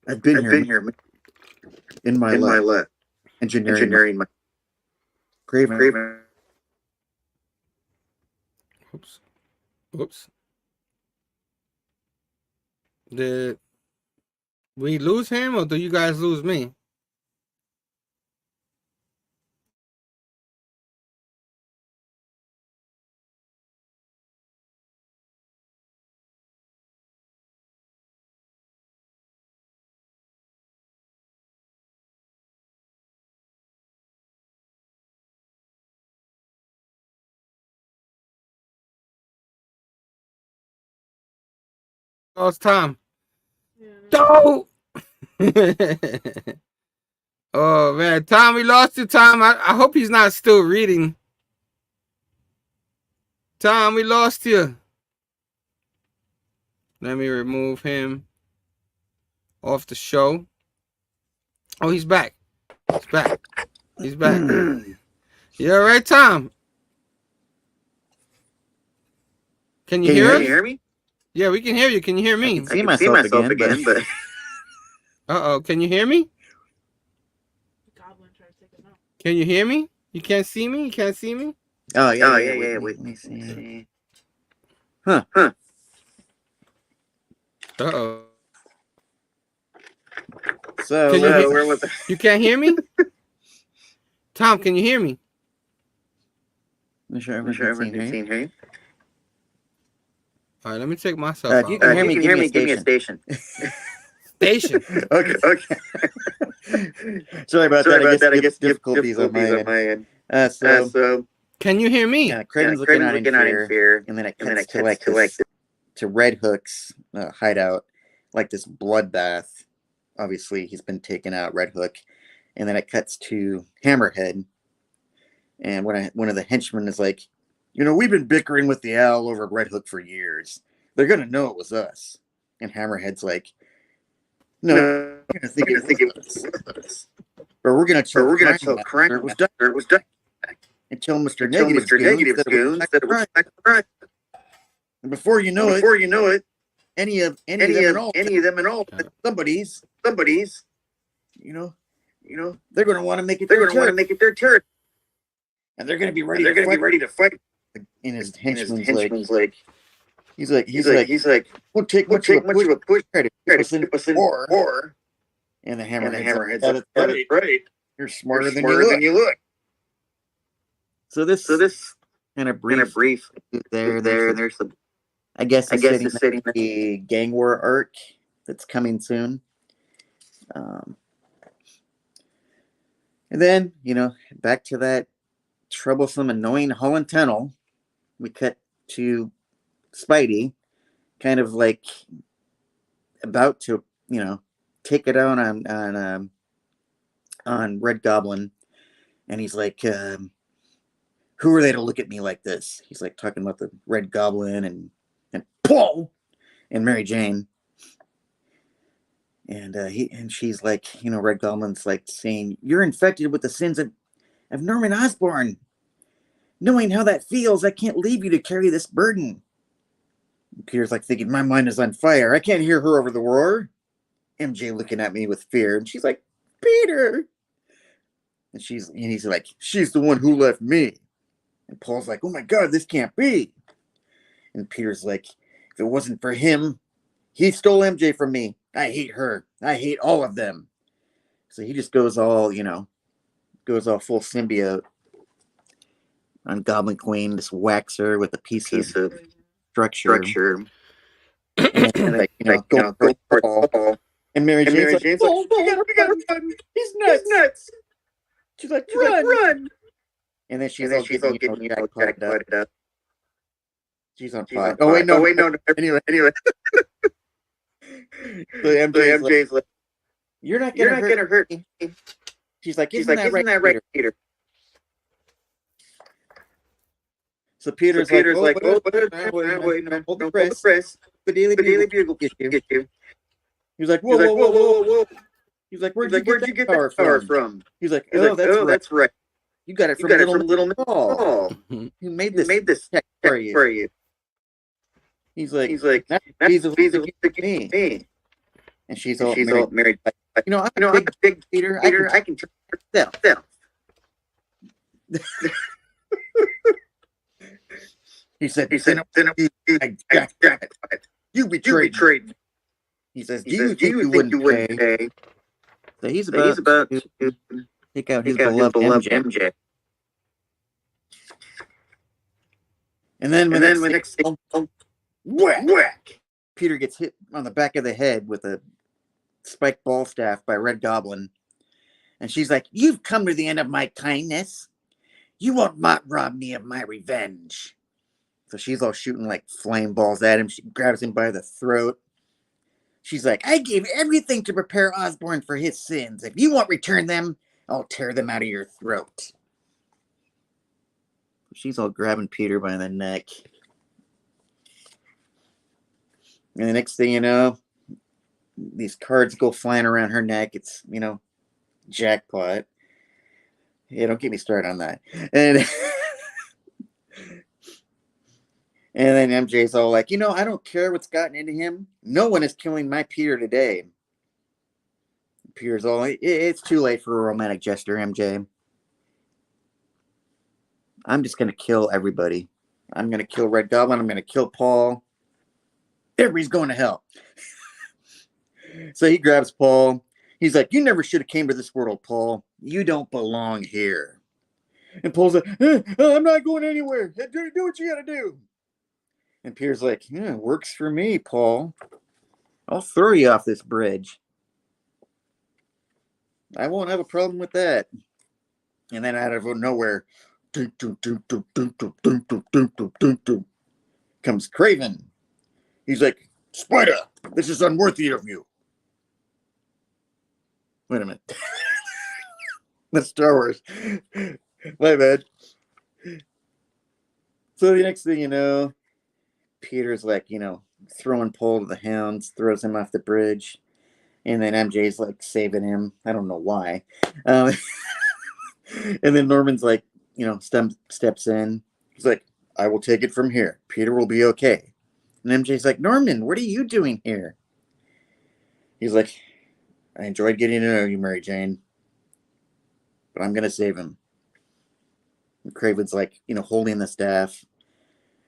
I've been here in my life, engineering my craving. Oops. Did we lose him or do you guys lose me? Oh, it's Tom. No! Oh man, Tom, we lost you, Tom. I hope he's not still reading. Tom, we lost you. Let me remove him off the show. Oh, he's back. He's back. You all right, Tom? Can you hear me? Yeah, we can hear you. Can you hear me? I can see myself again, but Uh-oh, can you hear me? Can you hear me? You can't see me? You can't see me? Oh yeah. Wait, let me see. Huh. Uh-oh. So where was it? You can't hear me? Tom, can you hear me? I'm sure everyone can hear you. All right, let me take myself If out. you can hear me, give me a station. Station. Okay. Sorry about that. I guess difficulties on my end. So can you hear me? Craven's looking out in fear, and then it cuts to Red Hook's hideout, like this bloodbath. Obviously, he's been taken out, Red Hook, and then it cuts to Hammerhead, and one of the henchmen is like, we've been bickering with the Owl over Red Hook for years. They're gonna know it was us. And Hammerhead's like, no, we're gonna think it was us. But we're gonna tell crime it was done. And tell Mr. Negative Goons that it was crime. And before you know it, any of them and all somebody's, they're gonna want to make it their turn. And they're gonna be ready to fight. And his henchman's like, he's like, won't take much of a push to get us in war. And the And the hammerhead's hammerhead's like, like, "Yeah, that's that's right. right. You're You're smarter than smarter you than look." you look. So this So this kind of kind of brief brief there. there, There's there's the I guess I it's guess setting it's up setting the gang war arc that's coming soon. And then, back to that troublesome, annoying Holland Tunnel. We cut to Spidey, kind of like about to, take it out on Red Goblin, and he's like, "Who are they to look at me like this?" He's like talking about the Red Goblin and Paul and Mary Jane. And she's like, Red Goblin's like saying, "You're infected with the sins of Norman Osborn. Knowing how that feels, I can't leave you to carry this burden." Peter's like thinking, "My mind is on fire. I can't hear her over the roar." MJ looking at me with fear, and she's like, "Peter." And he's like, "She's the one who left me." And Paul's like, "Oh my God, this can't be." And Peter's like, "If it wasn't for him, he stole MJ from me. I hate her. I hate all of them." So he just goes all full symbiote on Goblin Queen, just whacks her with a piece of structure. And then, go for Paul. And Mary Jane's like, "Oh, you gotta run. He's nuts." She's like, "Run." And then she's all getting, jackpotted up. She's on fire. Oh, wait, no. Anyway. So MJ's like, You're not gonna hurt me. She's like, "Isn't that right, Peter?" So Peter's like, "Oh, wait, hold the press. The Daily Bugle get you." He's like, whoa. He's like, "Where'd you get that power from?" He's like, "Oh, that's right. You got it from little Paul. Who made this tech for you." He's like, "Not he's a me." And she's all married. I'm a big Peter. I can tell myself. He said, "You betrayed me." He says, "Do you think you wouldn't pay?" So he's about to take out his beloved MJ. And then when next thing, whack! Peter gets hit on the back of the head with a spiked ball staff by Red Goblin. And she's like, "You've come to the end of my kindness. You won't rob me of my revenge." So she's all shooting like flame balls at him. She grabs him by the throat. She's like, "I gave everything to prepare Osborn for his sins. If you won't return them, I'll tear them out of your throat." She's all grabbing Peter by the neck. And the next thing you know, these cards go flying around her neck. It's, jackpot. Yeah, don't get me started on that. And and then MJ's all like, "I don't care what's gotten into him. No one is killing my Peter today." Peter's all like, "It's too late for a romantic gesture, MJ. I'm just going to kill everybody. I'm going to kill Red Goblin. I'm going to kill Paul. Everybody's going to hell." So he grabs Paul. He's like, "You never should have came to this world, Paul. You don't belong here." And Paul's like, "I'm not going anywhere. Do what you got to do." And Peter's like, "Yeah, works for me, Paul. I'll throw you off this bridge. I won't have a problem with that." And then out of nowhere, comes Craven. He's like, "Spider, this is unworthy of you." Wait a minute. That's Star Wars. My bad. So the next thing you know, Peter's like, throwing Paul to the hounds, throws him off the bridge. And then MJ's like saving him. I don't know why. And then Norman's like, steps in. He's like, "I will take it from here. Peter will be okay." And MJ's like, "Norman, what are you doing here?" He's like, "I enjoyed getting to know you, Mary Jane, but I'm going to save him." And Craven's like, holding the staff.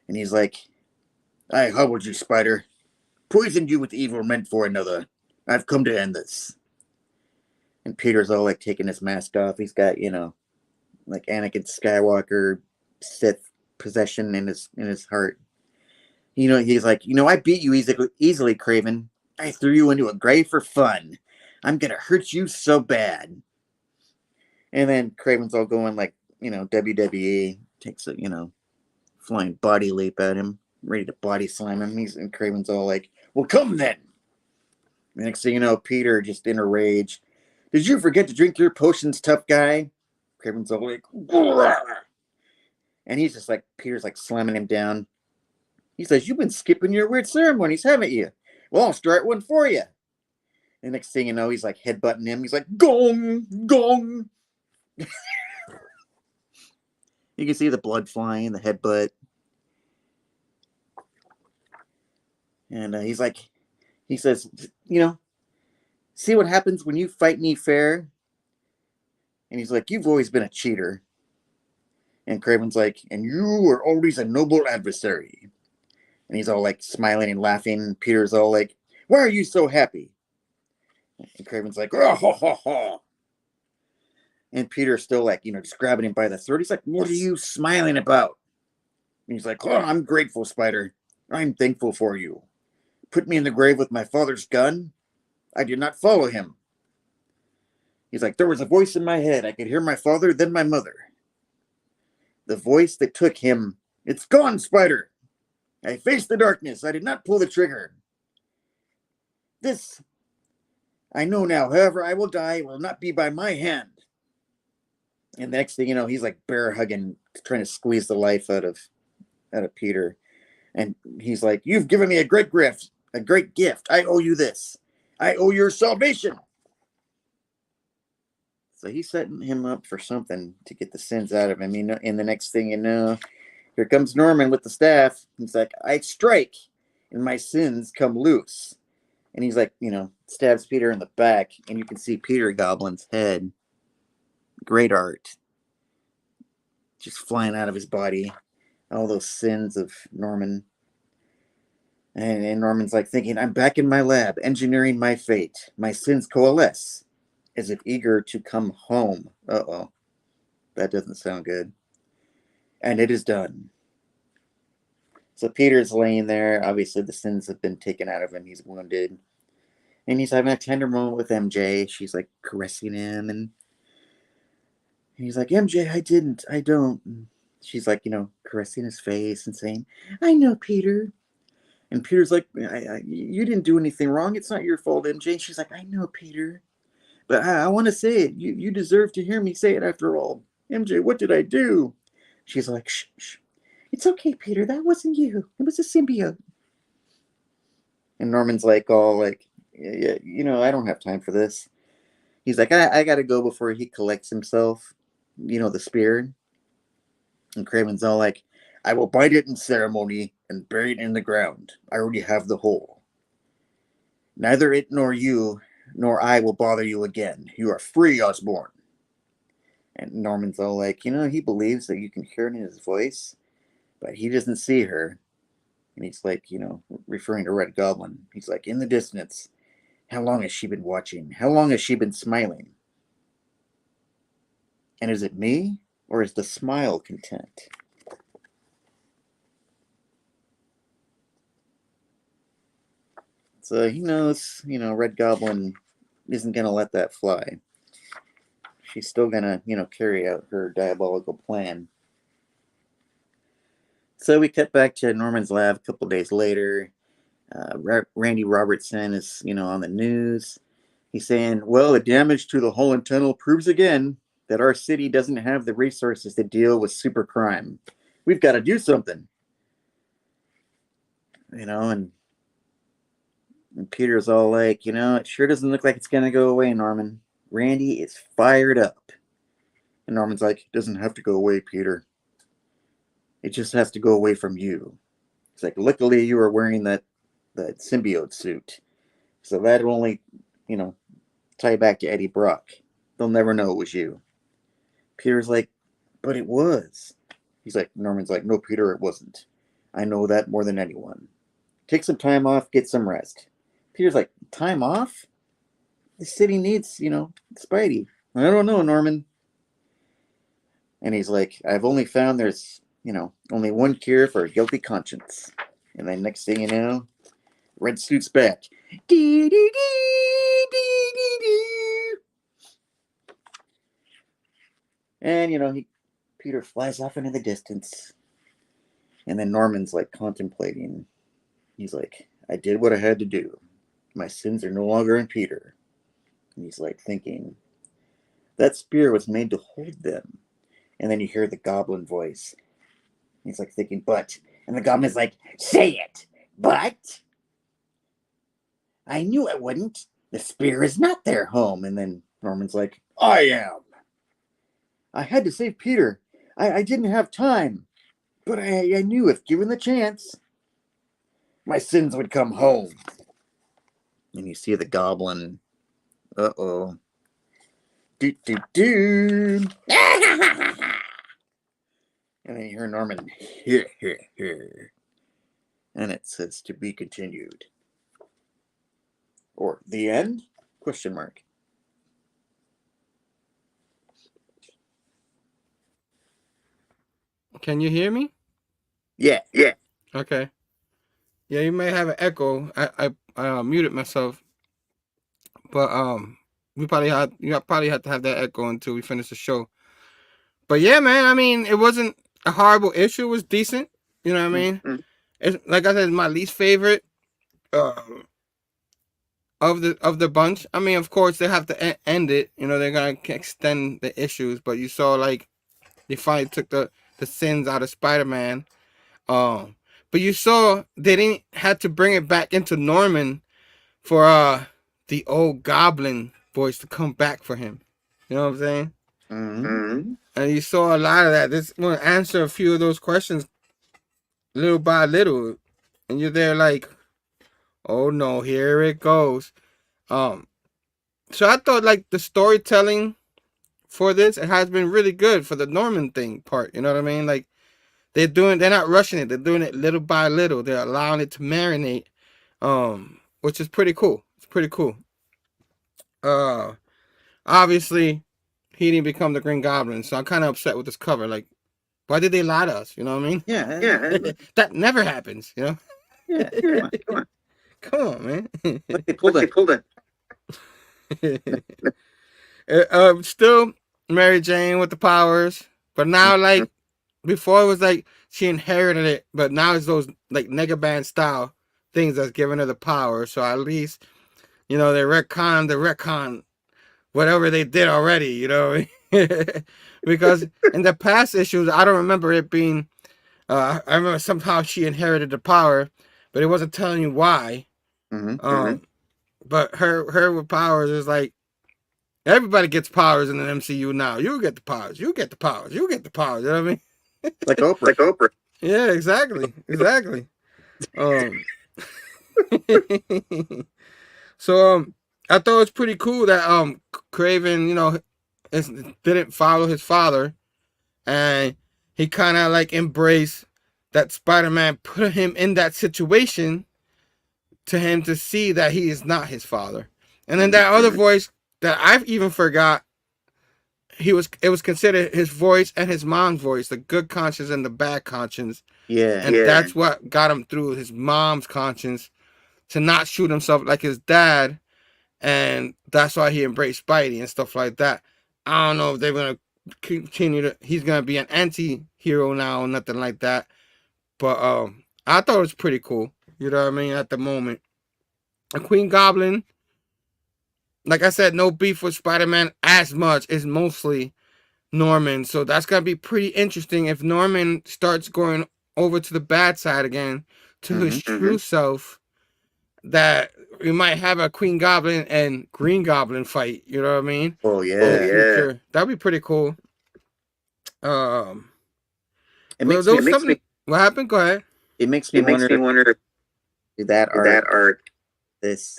And he's like, "I hobbled you, Spider. Poisoned you with evil meant for another. I've come to end this." And Peter's all like taking his mask off. He's got, like Anakin Skywalker Sith possession in his heart. He's like, I beat you easily, Craven. I threw you into a grave for fun. I'm gonna hurt you so bad. And then Craven's all going like, WWE, takes a, flying body leap at him, ready to body slam him. And Craven's all like, well, come then. The next thing you know, Peter just in a rage. Did you forget to drink your potions, tough guy? Craven's all like, "Grrr." And he's just like, Peter's like slamming him down. He says, you've been skipping your weird ceremonies, haven't you? Well, I'll start one for you. The next thing you know, he's like headbutting him. He's like, gong, gong. You can see the blood flying, the headbutt. And he says, see what happens when you fight me fair? And he's like, you've always been a cheater. And Craven's like, and you are always a noble adversary. And he's all like smiling and laughing. And Peter's all like, why are you so happy? And Craven's like, oh, ho, ho, ho. And Peter's still like, just grabbing him by the throat. He's like, what are you smiling about? And he's like, oh, I'm grateful, Spider. I'm thankful for you. Put me in the grave with my father's gun. I did not follow him. He's like, there was a voice in my head. I could hear my father, then my mother. The voice that took him. It's gone, Spider. I faced the darkness. I did not pull the trigger. This, I know now. However, I will die. It will not be by my hand. And the next thing you know, he's like bear hugging, trying to squeeze the life out of Peter. And he's like, you've given me a great gift. I owe you this. I owe your salvation. So he's setting him up for something to get the sins out of him. And the next thing you know, here comes Norman with the staff. He's like, I strike, and my sins come loose. And he's like, stabs Peter in the back, and you can see Peter Goblin's head. Great art. Just flying out of his body. All those sins of Norman. And Norman's like thinking, I'm back in my lab, engineering my fate. My sins coalesce, as if eager to come home. Uh-oh. That doesn't sound good. And it is done. So Peter's laying there. Obviously, the sins have been taken out of him. He's wounded. And he's having a tender moment with MJ. She's like caressing him. And he's like, MJ, I don't. And she's like, caressing his face and saying, I know, Peter. And Peter's like, you didn't do anything wrong. It's not your fault, MJ. And she's like, I know, Peter. But I want to say it. You deserve to hear me say it after all. MJ, what did I do? She's like, shh, shh. It's okay, Peter. That wasn't you. It was a symbiote. And Norman's like, all like, yeah, I don't have time for this. He's like, I got to go before he collects himself, the spear. And Craven's all like, I will bite it in ceremony and bury it in the ground. I already have the hole. Neither it nor you nor I will bother you again. You are free, Osborn. And Norman's all like, he believes that you can hear it in his voice, but he doesn't see her. And he's like, referring to Red Goblin. He's like, in the distance, how long has she been watching? How long has she been smiling? And is it me, or is the smile content? So he knows, Red Goblin isn't going to let that fly. She's still going to, carry out her diabolical plan. So we cut back to Norman's lab a couple days later. Randy Robertson is, on the news. He's saying, well, the damage to the Holland Tunnel proves again that our city doesn't have the resources to deal with super crime. We've got to do something. And Peter's all like, it sure doesn't look like it's going to go away, Norman. Randy is fired up. And Norman's like, it doesn't have to go away, Peter. It just has to go away from you. It's like, luckily you are wearing that symbiote suit. So that'll only, tie back to Eddie Brock. They'll never know it was you. Peter's like, but it was. Norman's like, no, Peter, it wasn't. I know that more than anyone. Take some time off, get some rest. Peter's like, time off? the city needs, Spidey. I don't know, Norman. And he's like, I've only found there's, only one cure for a guilty conscience. And then next thing you know, Red Suit's back. And, Peter flies off into the distance. And then Norman's like contemplating. He's like, I did what I had to do. My sins are no longer in Peter. And he's like thinking, that spear was made to hold them. And then you hear the goblin voice. He's like thinking, but. And the goblin's like, say it, but. I knew I wouldn't. The spear is not their home. And then Norman's like, I am. I had to save Peter. I didn't have time. But I knew if given the chance, my sins would come home. And you see the goblin. Uh-oh. Do. And then you hear Norman, here. And it says to be continued. Or the end? Question mark. Can you hear me? Yeah. Okay. Yeah, you may have an echo. I muted myself, but you probably had to have that echo until we finish the show. But yeah, man, I mean, it wasn't a horrible issue. It was decent. You know what I mean? Mm-hmm. It's like I said, it's my least favorite of the bunch. I mean, of course, they have to end it. You know, they're gonna extend the issues, but you saw like they finally took the sins out of Spider-Man. But you saw they didn't have to bring it back into Norman for the old Goblin voice to come back for him. You know what I'm saying? Mm-hmm. And you saw a lot of that. This will answer a few of those questions little by little, and you're there like, oh no, here it goes. So I thought like the storytelling for this, it has been really good for the Norman thing part. You know what I mean? Like they're not rushing it. They're doing it little by little. They're allowing it to marinate, which is pretty cool. It's pretty cool. Obviously, he didn't become the Green Goblin, so I'm kind of upset with this cover. Like, why did they lie to us? You know what I mean? Yeah. That never happens. You know? Yeah. Come on. Come on, man. But they pulled it. Still Mary Jane with the powers, but now like before it was like she inherited it, but now it's those like Negaband style things that's giving her the power. So at least they retcon whatever they did already, you know. Because in the past issues, I don't remember it being. I remember somehow she inherited the power, but it wasn't telling you why. Mm-hmm. But her with powers is like everybody gets powers in the MCU now. You get the powers. You get the powers. You get the powers. You know what I mean? Like Oprah. Yeah, exactly. So I thought it was pretty cool that Craven, didn't follow his father, and he kind of like embraced that Spider-Man put him in that situation to him to see that he is not his father. And then that other voice that I've even forgot, it was considered his voice and his mom's voice, the good conscience and the bad conscience. Yeah. And that's what got him through his mom's conscience to not shoot himself like his dad. And that's why he embraced Spidey and stuff like that. I don't know if they're going to continue he's going to be an anti-hero now or nothing like that. But I thought it was pretty cool. You know what I mean? At the moment. A Queen Goblin, like I said, no beef with Spider-Man as much. It's mostly Norman. So that's going to be pretty interesting if Norman starts going over to the bad side again, to his true self, that we might have a Queen Goblin and Green Goblin fight. You know what I mean? Oh, yeah. That'd be pretty cool. It makes me, what happened? Go ahead. It makes me wonder that art this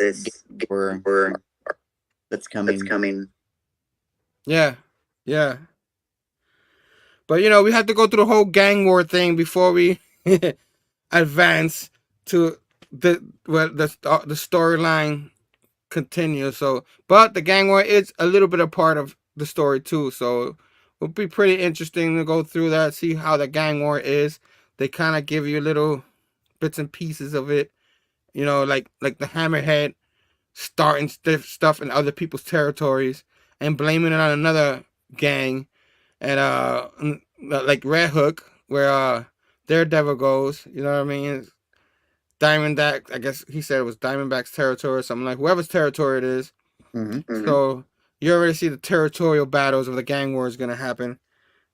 where that's coming. Yeah. But we have to go through the whole gang war thing before we advance to the storyline continue. So, but the gang war is a little bit a part of the story too. So it'll be pretty interesting to go through that, see how the gang war is. They kind of give you little bits and pieces of it, you know, like the Hammerhead starting stuff in other people's territories and blaming it on another gang, and like Red Hook, where Daredevil goes, you know what I mean? Diamondback, I guess he said it was Diamondback's territory or something, like whoever's territory it is. So you already see the territorial battles of the gang war is gonna happen.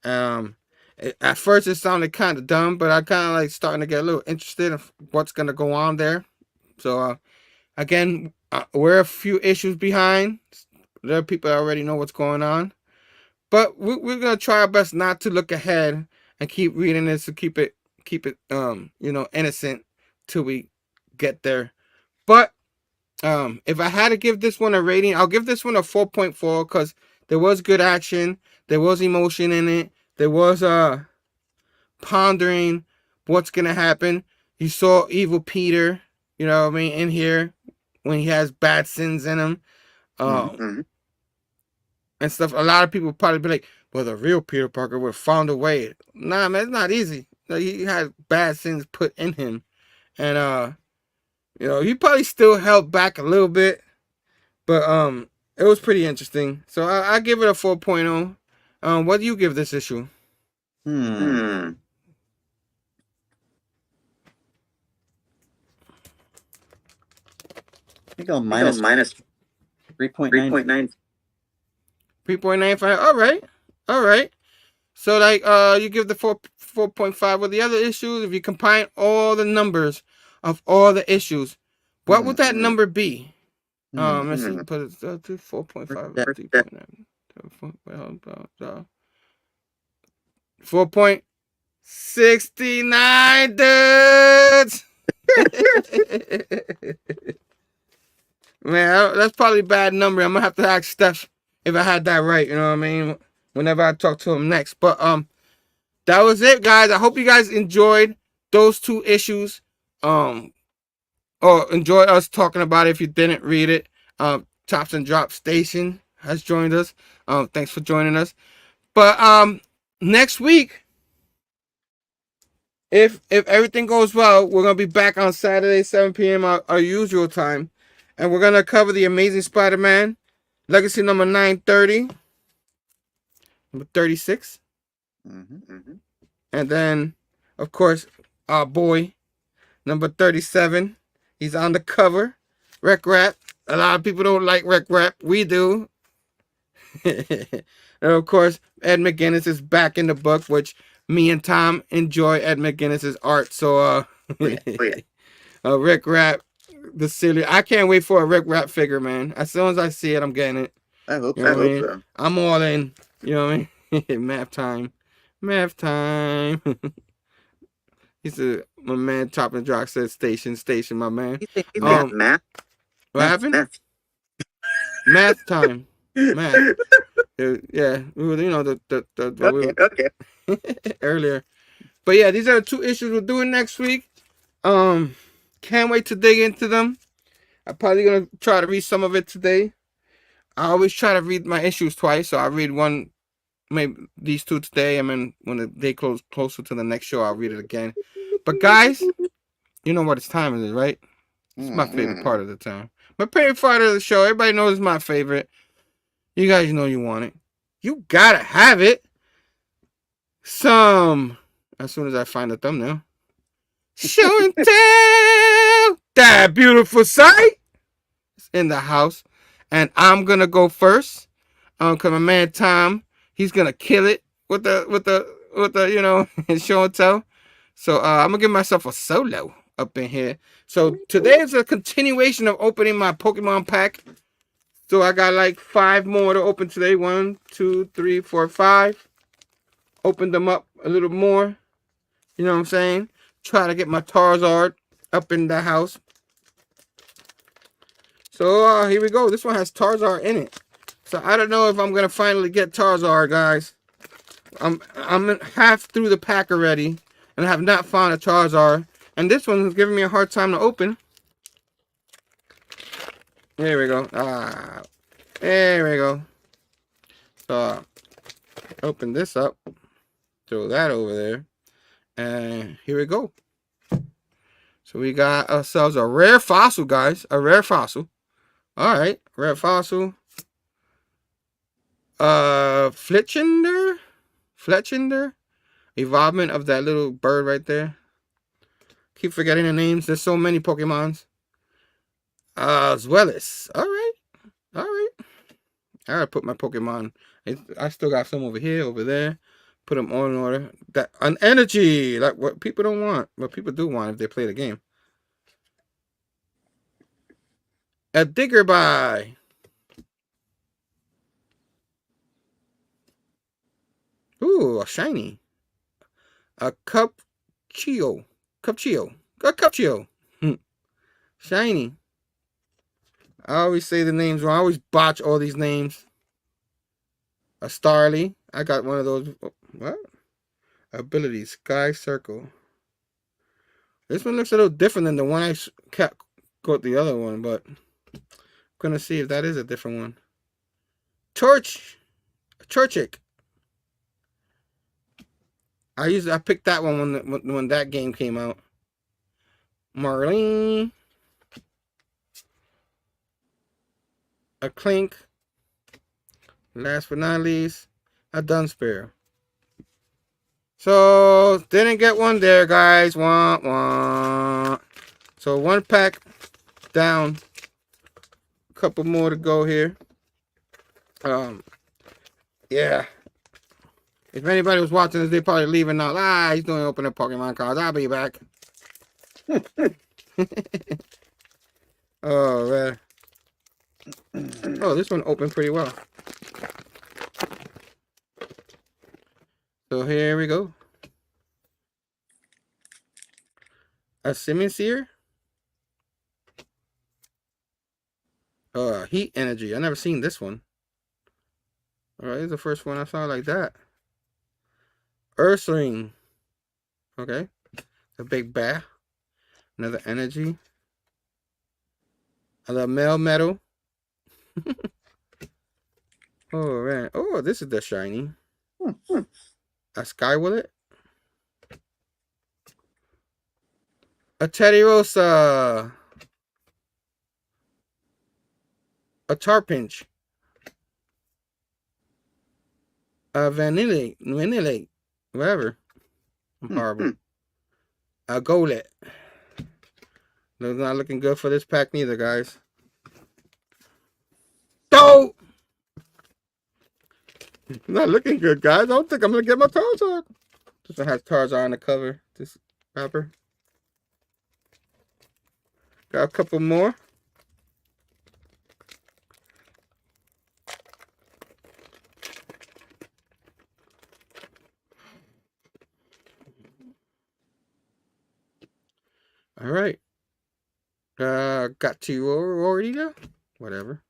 At first it sounded kind of dumb, but I kind of like starting to get a little interested in what's gonna go on there. So again, we're a few issues behind. There are people that already know what's going on, but we're gonna try our best not to look ahead and keep reading this to keep it you know, innocent till we get there. But if I had to give this one a rating, I'll give this one a 4.4 because there was good action, there was emotion in it, there was pondering what's gonna happen. You saw evil Peter, you know what I mean, in here when he has bad sins in him, and stuff. A lot of people probably be like, "Well, the real Peter Parker would have found a way." Nah, man, it's not easy. Like, he had bad sins put in him, and you know, he probably still held back a little bit, but it was pretty interesting. So I give it a 4.0. What do you give this issue? I think I'll minus 3.9. 3.95. All right. So like you give the 4.5 with the other issues. If you combine all the numbers of all the issues, what would that number be? Let's see, put it to 4.5, 3.9, 4.69, dudes. Man, that's probably a bad number. I'm gonna have to ask Steph if I had that right. You know what I mean? Whenever I talk to him next. But that was it, guys. I hope you guys enjoyed those two issues. Or enjoyed us talking about it. If you didn't read it, Tops and Drop Station has joined us. Thanks for joining us. But next week, if everything goes well, we're gonna be back on Saturday, 7 p.m. our usual time, and we're gonna cover the Amazing Spider-Man Legacy number 930, number 36, and then of course our boy number 37. He's on the cover, Rec Rap. A lot of people don't like Rec Rap. We do. And of course, Ed McGuinness is back in the book, which me and Tom enjoy Ed McGuinness's art. So, Rick Rap, the silly. I can't wait for a Rick Rap figure, man. As soon as I see it, I'm getting it. I hope so. I'm all in. You know what I mean? Math time. He's my man. Top and Jock said, "Station, my man." Math. What happened? Math time. Math. Yeah, you know Okay. Earlier, but yeah, these are the two issues we're doing next week. Can't wait to dig into them. I'm probably gonna try to read some of it today. I always try to read my issues twice, so I read one, maybe these two today, and then when the day closer to the next show, I'll read it again. But guys, you know what time it is, right? It's my favorite part of the time. My favorite part of the show. Everybody knows it's my favorite. You guys know you want it. You gotta have it. As soon as I find the thumbnail. Show and tell. That beautiful sight. It's in the house. And I'm gonna go first. Cause my man Tom, he's gonna kill it with the you know, show and tell. So I'm gonna give myself a solo up in here. So today is a continuation of opening my Pokemon pack. So I got like 5 more to open today. 1, 2, 3, 4, 5. Open them up a little more. You know what I'm saying? Try to get my Charizard up in the house. So here we go. This one has Charizard in it. So I don't know if I'm gonna finally get Charizard, guys. I'm half through the pack already, and I have not found a Charizard. And this one is giving me a hard time to open. There we go. Ah, there we go. So, open this up. Throw that over there. And here we go. So we got ourselves a rare fossil, guys. A rare fossil. Alright. Rare fossil. Fletchender? Fletchender? Evolvement of that little bird right there. Keep forgetting the names. There's so many Pokemons. Zweilous. Alright. Alright. I gotta put my Pokemon. I still got some over here, over there. Put them all in order. That an energy, like what people don't want, but people do want if they play the game. A Diggerby. Ooh, a shiny. A Cupchio. Cupchio. A Cupchio. Shiny. I always say the names wrong. I always botch all these names. A Starly. I got one of those. What? Ability. Sky Circle. This one looks a little different than the one I got the other one, but I'm gonna see if that is a different one. Torchic. I picked that one when that game came out. Marlene. A Clink. Last but not least, a Dunsparrow. So, didn't get one there, guys. Wah, wah. So, one pack down. A couple more to go here. Yeah. If anybody was watching this, they probably leaving now. He's doing opening Pokemon cards. I'll be back. Oh, man. Oh, this one opened pretty well. So here we go. A Simisear. Heat Energy. I never seen this one. Alright, this is the first one I saw like that. Ursaring. Okay. A big bat. Another energy. Another Melmetal. Oh, man. Oh, this is the shiny. A Skywillet. A Teddirosa. A Tarpinch. A Vanillite. Whatever. I'm horrible. A Golett. Not looking good for this pack neither, guys. No! Not looking good, guys. I don't think I'm going to get my Charizard. This one has Charizard on the cover. This wrapper. Got a couple more. All right. Got two already though. Whatever.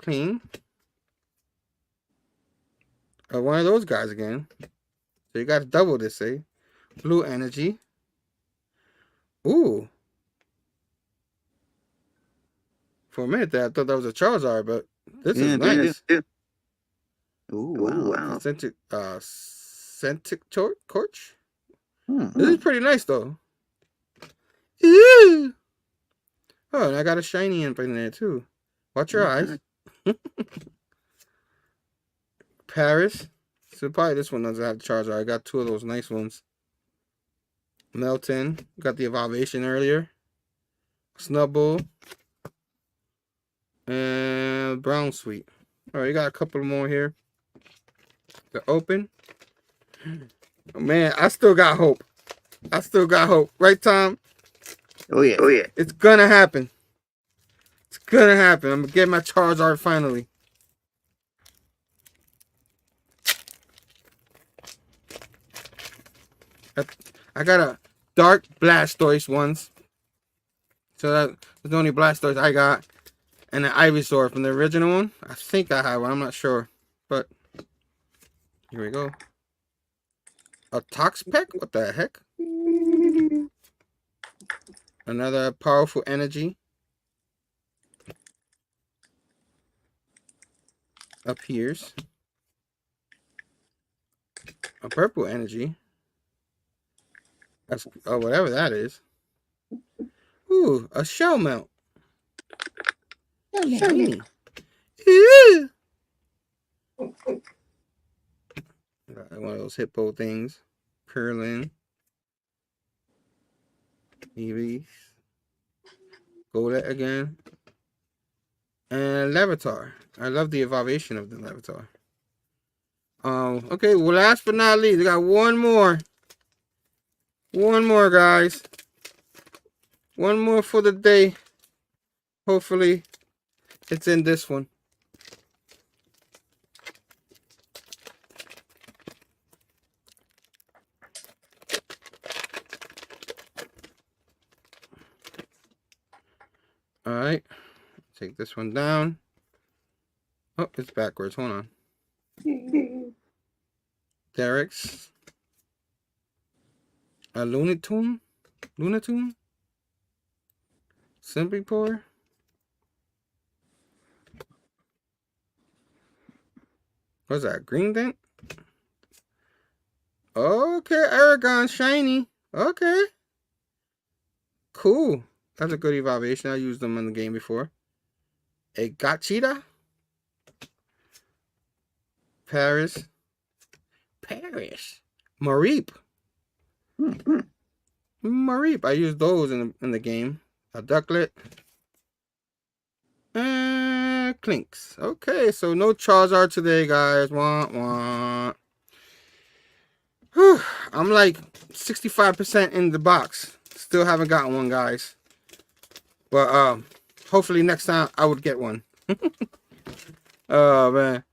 Clean. One of those guys again. So you got to double this, eh? Blue Energy. Ooh. For a minute there, I thought that was a Charizard, but this is nice. Ooh, wow. Scentic Torch. This is pretty nice though. Ew. Oh, and I got a shiny in there too. Watch your eyes. Paris. So probably this one doesn't have the Charizard. I got two of those nice ones. Melton. Got the Evolvation earlier. Snubbull. And Brown Sweet. Alright, you got a couple more here. To open. Oh, man, I still got hope. Right, Tom? Oh, yeah. It's gonna happen. I'm gonna get my Charizard finally. I got a Dark Blastoise once. So that's the only Blastoise I got. And an Ivysaur from the original one. I think I have one. I'm not sure. But here we go. A Toxpeck? What the heck? Another powerful energy. appears. A purple energy. That's whatever that is. Ooh, a shell melt. Shiny. Ew. Got one of those hippo things. Curling. Eevees. Goldet again. And Levitar. I love the evolution of the Levitar. Okay, well, last but not least, we got one more. One more, guys. One more for the day. Hopefully, it's in this one. All right. Take this one down. Oh, it's backwards. Hold on. Derek's. A Lunatune? Lunatune? Simply Pour? What's that? Green Dent? Okay, Aragon Shiny. Okay. Cool. That's a good evaluation. I used them in the game before. A Gachita? Paris. Mareep. Mareep. I used those in the game. A Ducklet. And Clinks. Okay, so no Charizard today, guys. Wah, wah. Whew. I'm like 65% in the box. Still haven't gotten one, guys. But hopefully next time I would get one. Oh man.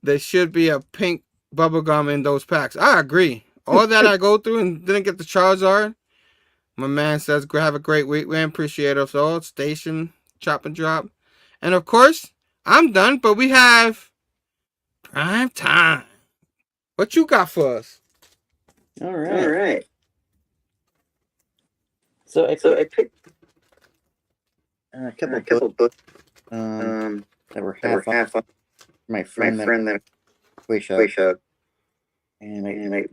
There should be a pink bubblegum in those packs. I agree. All that I go through and didn't get the Charizard. My man says, have a great week, man. Appreciate us all. Station, chop and drop. And of course, I'm done, but we have Prime Time. What you got for us? All right. So I picked a couple books that were half off. My friend that way shop. And I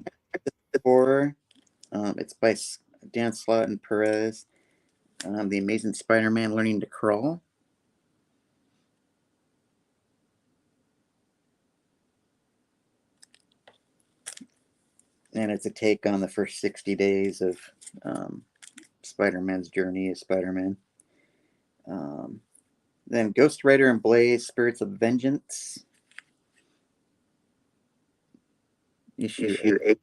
for it's by Dan Slott and Perez. The Amazing Spider-Man Learning to Crawl. And it's a take on the first 60 days of Spider-Man's journey as Spider-Man. Then Ghost Rider and Blaze, Spirits of Vengeance. Issue 8.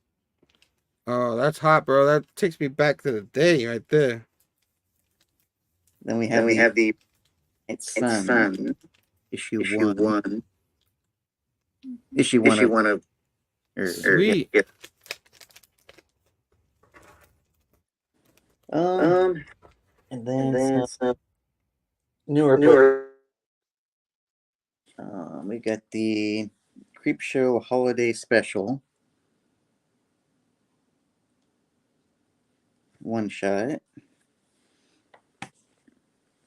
Oh, that's hot, bro. That takes me back to the day right there. Then we have the It's Sun. Issue 1. Issue 1 of Sweet. Yeah. And then some newer. We got the Creep Show Holiday Special. One shot.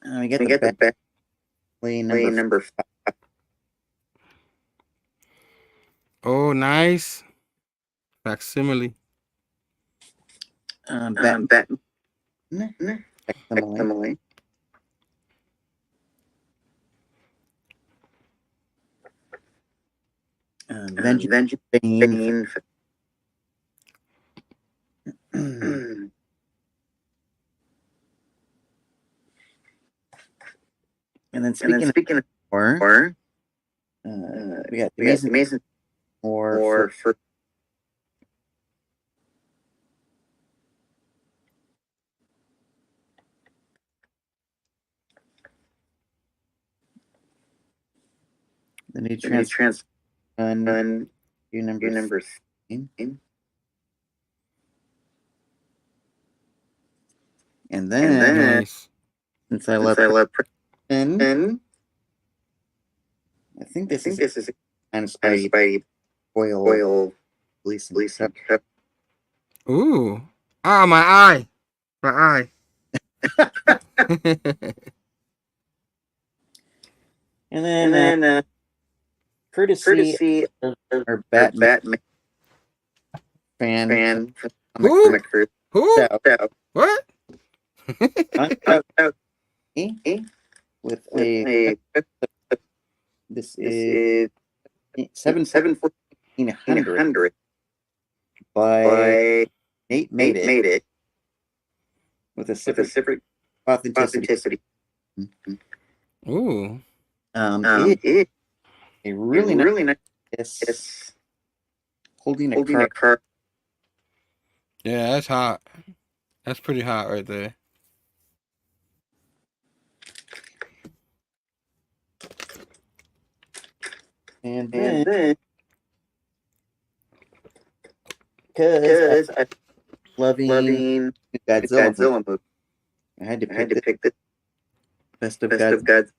We got the back number 5. Oh, nice. Facsimile. Facsimile. Vengeance Bane. And then speaking of horror, we got Amazing Horror for the new trans number 13. And then Nice. since I love and I think this is kind of Spidey oil releasing. Ooh. Ah, my eye. My eye. And then courtesy of our Batman fan Who? comic group. Who? So, What? out with a this is 7/1400 by Nate made it with a civic authenticity. Ooh. It a really nice holding a car. Yeah, that's hot. That's pretty hot right there. And then because I'm loving Godzilla movie, I had to pick the Best of Godzilla,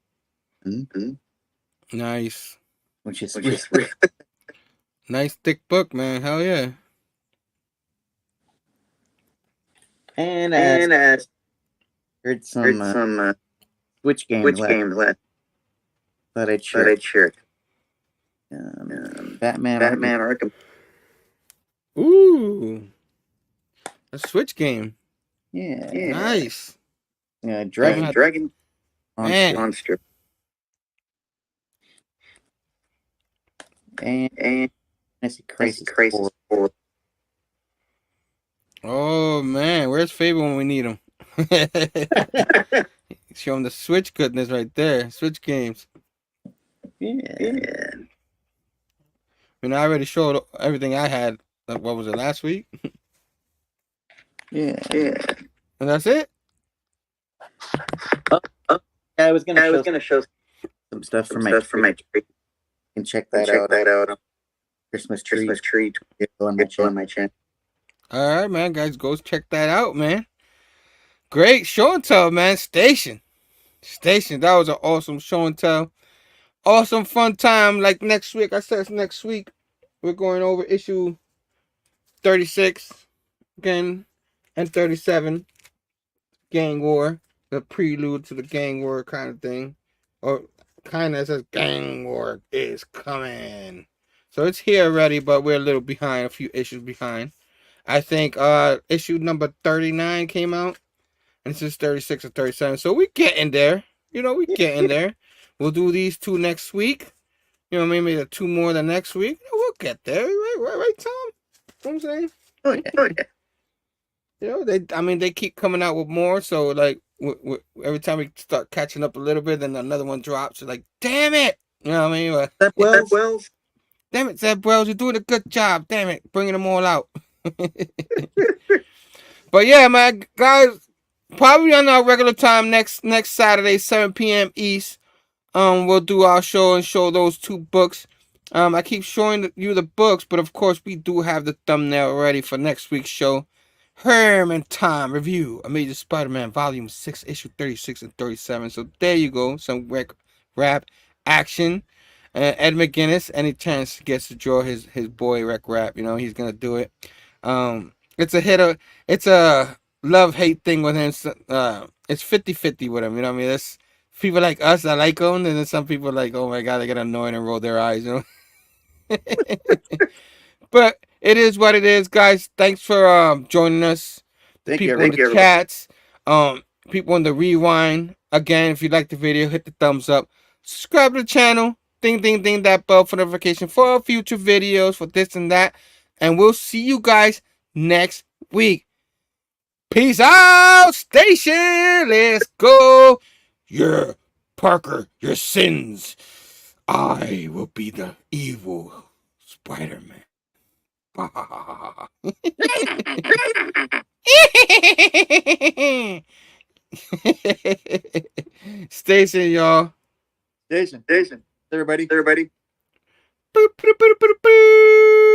Nice. which is Nice thick book, man. Hell yeah. and I heard some Switch game left that I'd share. Batman Arkham. Ooh. A Switch game. Yeah. Nice. Dragon Man. Monster. And I see Crisis 4. Oh man, where's Faber when we need him? Show him the Switch goodness right there. Switch games. Yeah. I mean, I already showed everything I had. Like, what was it, last week? Yeah. And that's it? I was gonna show some stuff from my tree. You can check that out. Christmas tree on my channel. All right, man. Guys, go check that out, man. Great show and tell, man. Station. That was an awesome show and tell. Awesome fun time. Like next week, I said next week, we're going over issue 36 again and 37. Gang War. The prelude to the Gang War kind of thing. Or kind of says Gang War is coming. So it's here already, but we're a little behind, a few issues behind. I think issue number 39 came out. And this is 36 or 37. So we're getting there. We're getting there. We'll do these 2 next week. Maybe the 2 more the next week. We'll get there. Right, Tom? You know what I'm saying? Oh, yeah. They keep coming out with more. So, like, every time we start catching up a little bit, then another one drops. You're like, damn it! You know what I mean? Zeb Wells. Damn it, Zeb Wells, you're doing a good job. Damn it, bringing them all out. But yeah, man, guys, probably on our regular time next Saturday, 7 p.m. East. We'll do our show and show those 2 books. I keep showing you the books, but of course we do have the thumbnail ready for next week's show. Herm and Tom review Amazing Spider-Man Volume 6, issue 36 and 37. So there you go, some rap action. Ed McGuinness, any chance gets to draw his boy rap, he's gonna do it. It's a hit. It's a love-hate thing with him. It's 50-50 with him. You know what I mean? There's people like us that like him, and then some people like, oh my god, they get annoyed and roll their eyes. But it is what it is, guys. Thanks for joining us. Thank People you, in the chats, people in the rewind. Again, if you like the video, hit the thumbs up. Subscribe to the channel. Ding, ding, ding that bell for notification for future videos, for this and that. And we'll see you guys next week. Peace out, station. Let's go. Yeah, Parker, your sins. I will be the evil Spider-Man. Station, y'all. Station. Everybody. Boop, boop, boop, boop, boop.